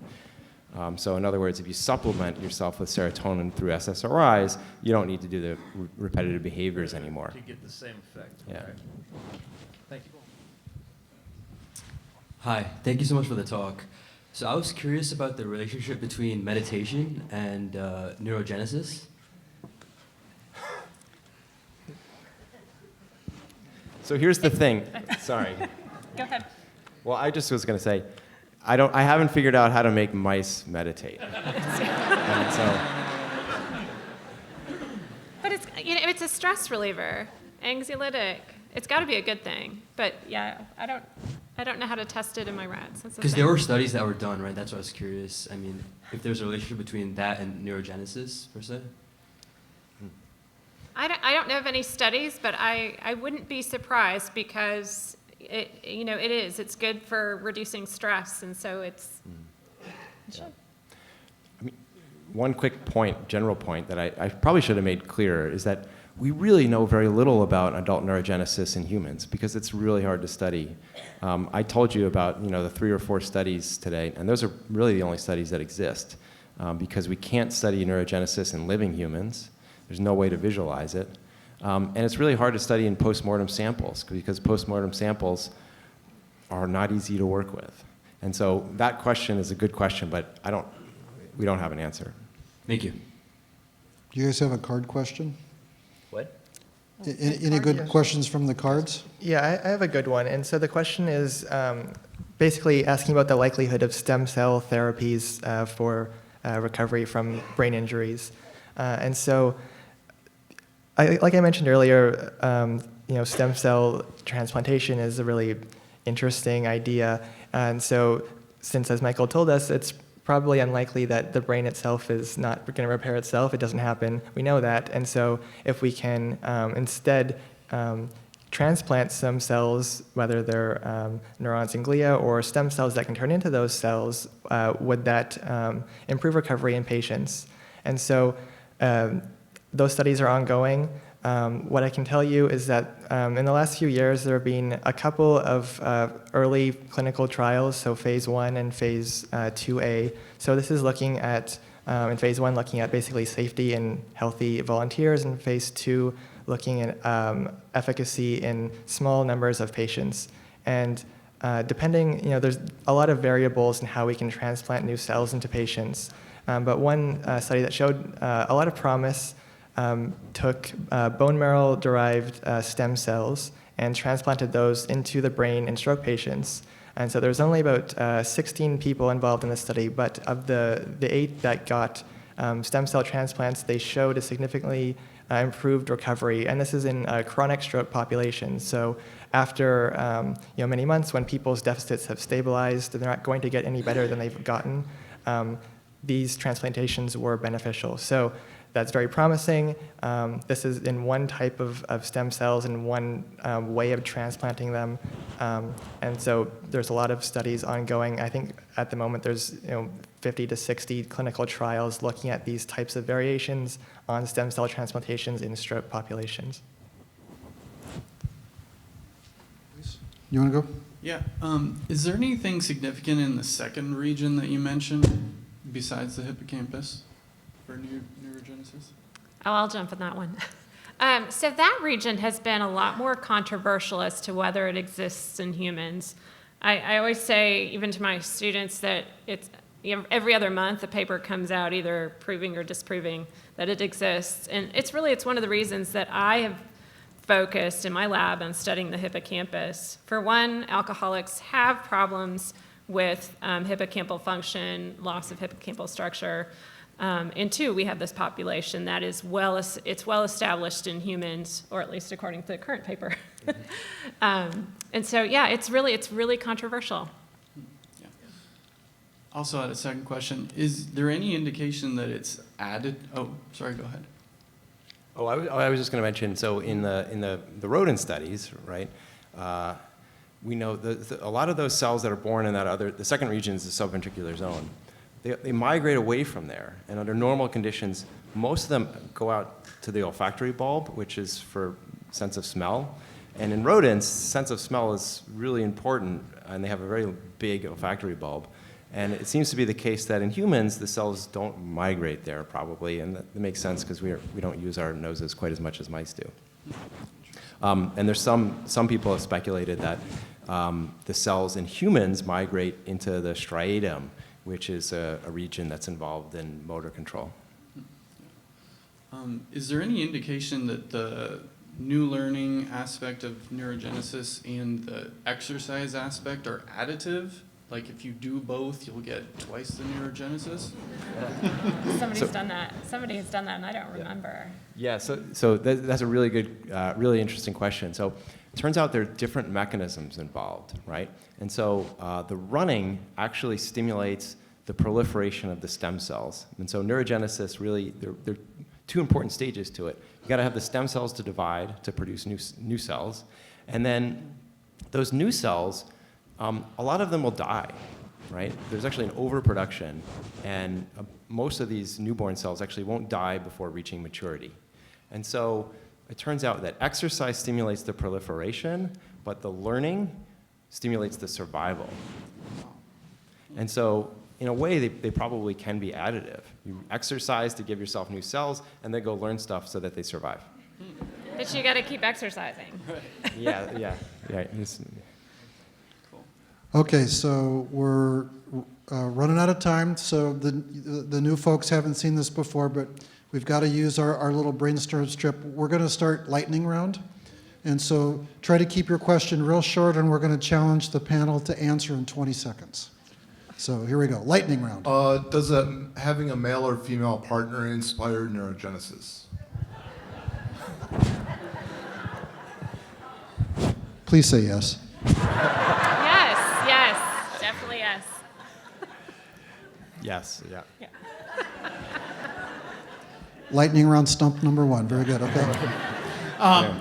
So in other words, if you supplement yourself with serotonin through SSRIs, you don't need to do the repetitive behaviors anymore. To get the same effect. Yeah. Okay. Thank you. Hi, thank you so much for the talk. So I was curious about the relationship between meditation and neurogenesis. So here's the thing. Sorry. Go ahead. Well, I just was going to say, I haven't figured out how to make mice meditate. And so, But it's a stress reliever, anxiolytic. It's got to be a good thing. But yeah, I don't know how to test it in my rats. Because there were studies that were done, right? That's why I was curious. I mean, if there's a relationship between that and neurogenesis, per se? I don't know of any studies, but I wouldn't be surprised because it's good for reducing stress, and so it should. I mean, one quick point, general point that I probably should have made clearer is that we really know very little about adult neurogenesis in humans because it's really hard to study. I told you about the 3 or 4 studies today, and those are really the only studies that exist because we can't study neurogenesis in living humans. There's no way to visualize it. And it's really hard to study in postmortem samples because postmortem samples are not easy to work with. And so that question is a good question, but we don't have an answer. Thank you. Do you guys have a card question? What? Any good questions from the cards? Yeah, I have a good one. And so the question is basically asking about the likelihood of stem cell therapies for recovery from brain injuries. And so, like I mentioned earlier, stem cell transplantation is a really interesting idea. And so, since as Michael told us, it's probably unlikely that the brain itself is not going to repair itself. It doesn't happen. We know that. And so if we can instead transplant some cells, whether they're neurons and glia or stem cells that can turn into those cells, would that improve recovery in patients? And so those studies are ongoing. What I can tell you is that in the last few years, there have been a couple of early clinical trials, so phase 1 and phase 2A. So this is looking at, in phase 1, looking at basically safety in healthy volunteers, and phase 2, looking at efficacy in small numbers of patients. And depending, there's a lot of variables in how we can transplant new cells into patients. But one study that showed a lot of promise took bone marrow-derived stem cells and transplanted those into the brain in stroke patients. And so there was only about 16 people involved in the study, but of the 8 that got stem cell transplants, they showed a significantly improved recovery, and this is in a chronic stroke population. So after many months, when people's deficits have stabilized, they're not going to get any better than they've gotten. These transplantations were beneficial. So that's very promising. This is in one type of stem cells and one way of transplanting them. And so there's a lot of studies ongoing. I think at the moment there's 50 to 60 clinical trials looking at these types of variations on stem cell transplantations in stroke populations. You want to go? Yeah. Is there anything significant in the second region that you mentioned besides the hippocampus for neurogenesis? Oh, I'll jump on that one. So that region has been a lot more controversial as to whether it exists in humans. I always say, even to my students, that it's every other month a paper comes out either proving or disproving that it exists. And it's one of the reasons that I have focused in my lab on studying the hippocampus. For one, alcoholics have problems with hippocampal function, loss of hippocampal structure. And 2, we have this population that is well established in humans, or at least according to the current paper. And so, yeah, it's really controversial. Yeah. Also, I had a second question. Is there any indication that it's added? Oh, sorry, go ahead. Oh, I was just going to mention, so in the rodent studies, right, we know a lot of those cells that are born in the second region is the subventricular zone. They migrate away from there, and under normal conditions, most of them go out to the olfactory bulb, which is for sense of smell. And in rodents, sense of smell is really important, and they have a very big olfactory bulb. And it seems to be the case that in humans, the cells don't migrate there probably, and that makes sense because we don't use our noses quite as much as mice do. And there's some people have speculated that the cells in humans migrate into the striatum, which is a region that's involved in motor control. Is there any indication that the new learning aspect of neurogenesis and the exercise aspect are additive? Like if you do both, you'll get twice the neurogenesis? Somebody's done that. Somebody has done that, and I don't remember. Yeah, so that's a really good, really interesting question. So it turns out there are different mechanisms involved, right? And so the running actually stimulates the proliferation of the stem cells. And so neurogenesis really, there are two important stages to it. You got to have the stem cells to divide to produce new cells, and then those new cells, a lot of them will die, right? There's actually an overproduction, and most of these newborn cells actually won't die before reaching maturity. And so it turns out that exercise stimulates the proliferation, but the learning stimulates the survival. And so in a way, they probably can be additive. You exercise to give yourself new cells, and then go learn stuff so that they survive. But you got to keep exercising. Yeah. Okay, so we're running out of time. So the new folks haven't seen this before, but we've got to use our little brainstorm strip. We're going to start lightning round. And so try to keep your question real short, and we're going to challenge the panel to answer in 20 seconds. So here we go, lightning round. Does having a male or female partner inspire neurogenesis? Please say yes. Yes, definitely yes. Yes, yeah. Lightning round stump number one. Very good, okay.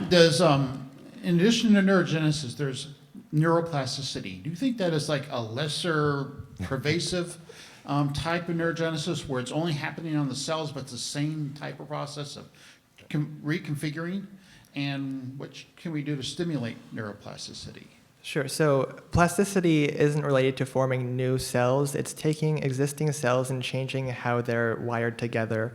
Does, in addition to neurogenesis, there's neuroplasticity. Do you think that is like a lesser pervasive type of neurogenesis where it's only happening on the cells, but it's the same type of process of reconfiguring? And what can we do to stimulate neuroplasticity? Sure. So plasticity isn't related to forming new cells. It's taking existing cells and changing how they're wired together.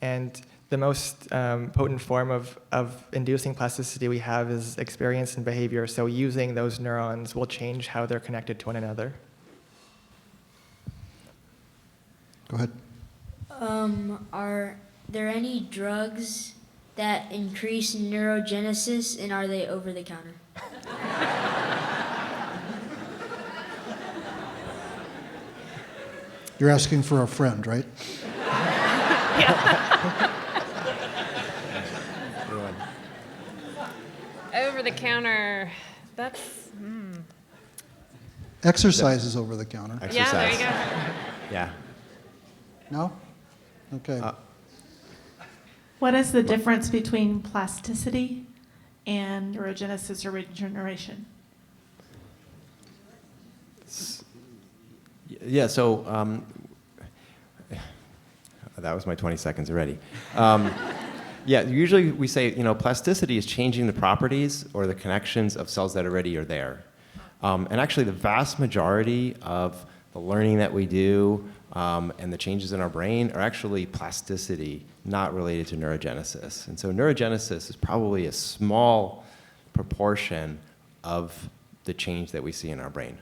And the most potent form of inducing plasticity we have is experience and behavior. So using those neurons will change how they're connected to one another. Go ahead. Are there any drugs that increase neurogenesis, and are they over the counter? You're asking for a friend, right? Over the counter, that's, Exercise is over the counter. Yeah, there you go. Yeah. No? Okay. What is the difference between plasticity and neurogenesis or regeneration? Yeah, so that was my 20 seconds already. Yeah, usually we say, plasticity is changing the properties or the connections of cells that already are there. And actually, the vast majority of the learning that we do and the changes in our brain are actually plasticity, not related to neurogenesis. And so neurogenesis is probably a small proportion of the change that we see in our brain.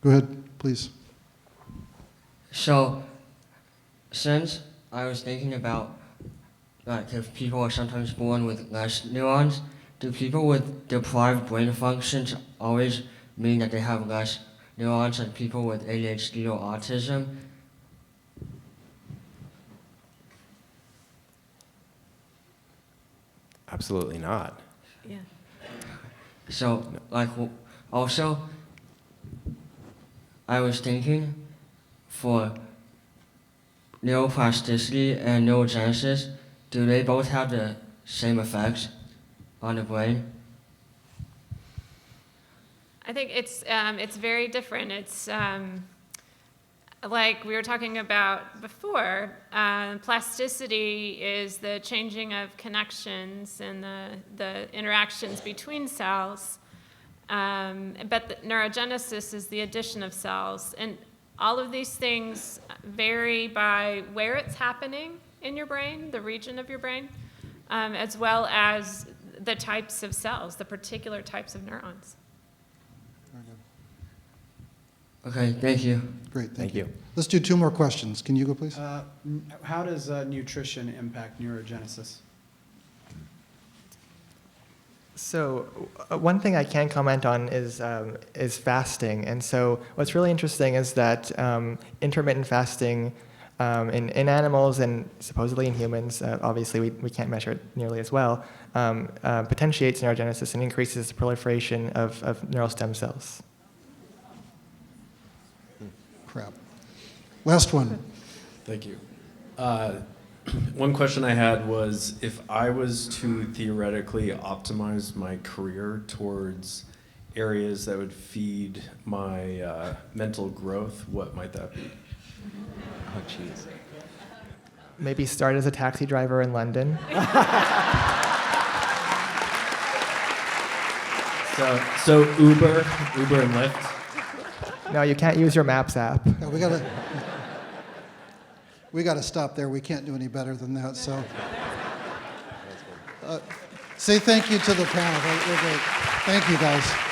Go ahead, please. So, since I was thinking about, like, if people are sometimes born with less neurons, do people with deprived brain functions always mean that they have less neurons than people with ADHD or autism? Absolutely not. Yeah. So, like, also, I was thinking for neuroplasticity and neurogenesis, do they both have the same effects on the brain? I think it's very different. It's like we were talking about before, plasticity is the changing of connections and the interactions between cells. But the neurogenesis is the addition of cells. And all of these things vary by where it's happening in your brain, the region of your brain, as well as the types of cells, the particular types of neurons. Okay, thank you. Great, thank you. Let's do two more questions. Can you go, please? How does nutrition impact neurogenesis? So one thing I can comment on is fasting. And so what's really interesting is that intermittent fasting in animals and supposedly in humans, obviously we can't measure it nearly as well, potentiates neurogenesis and increases the proliferation of neural stem cells. Crap. Last one. Thank you. One question I had was, if I was to theoretically optimize my career towards areas that would feed my mental growth, what might that be? Oh, jeez. Maybe start as a taxi driver in London. So Uber and Lyft? No, you can't use your Maps app. Yeah, we gotta stop there. We can't do any better than that. So, say thank you to the panel. They're great. Thank you, guys.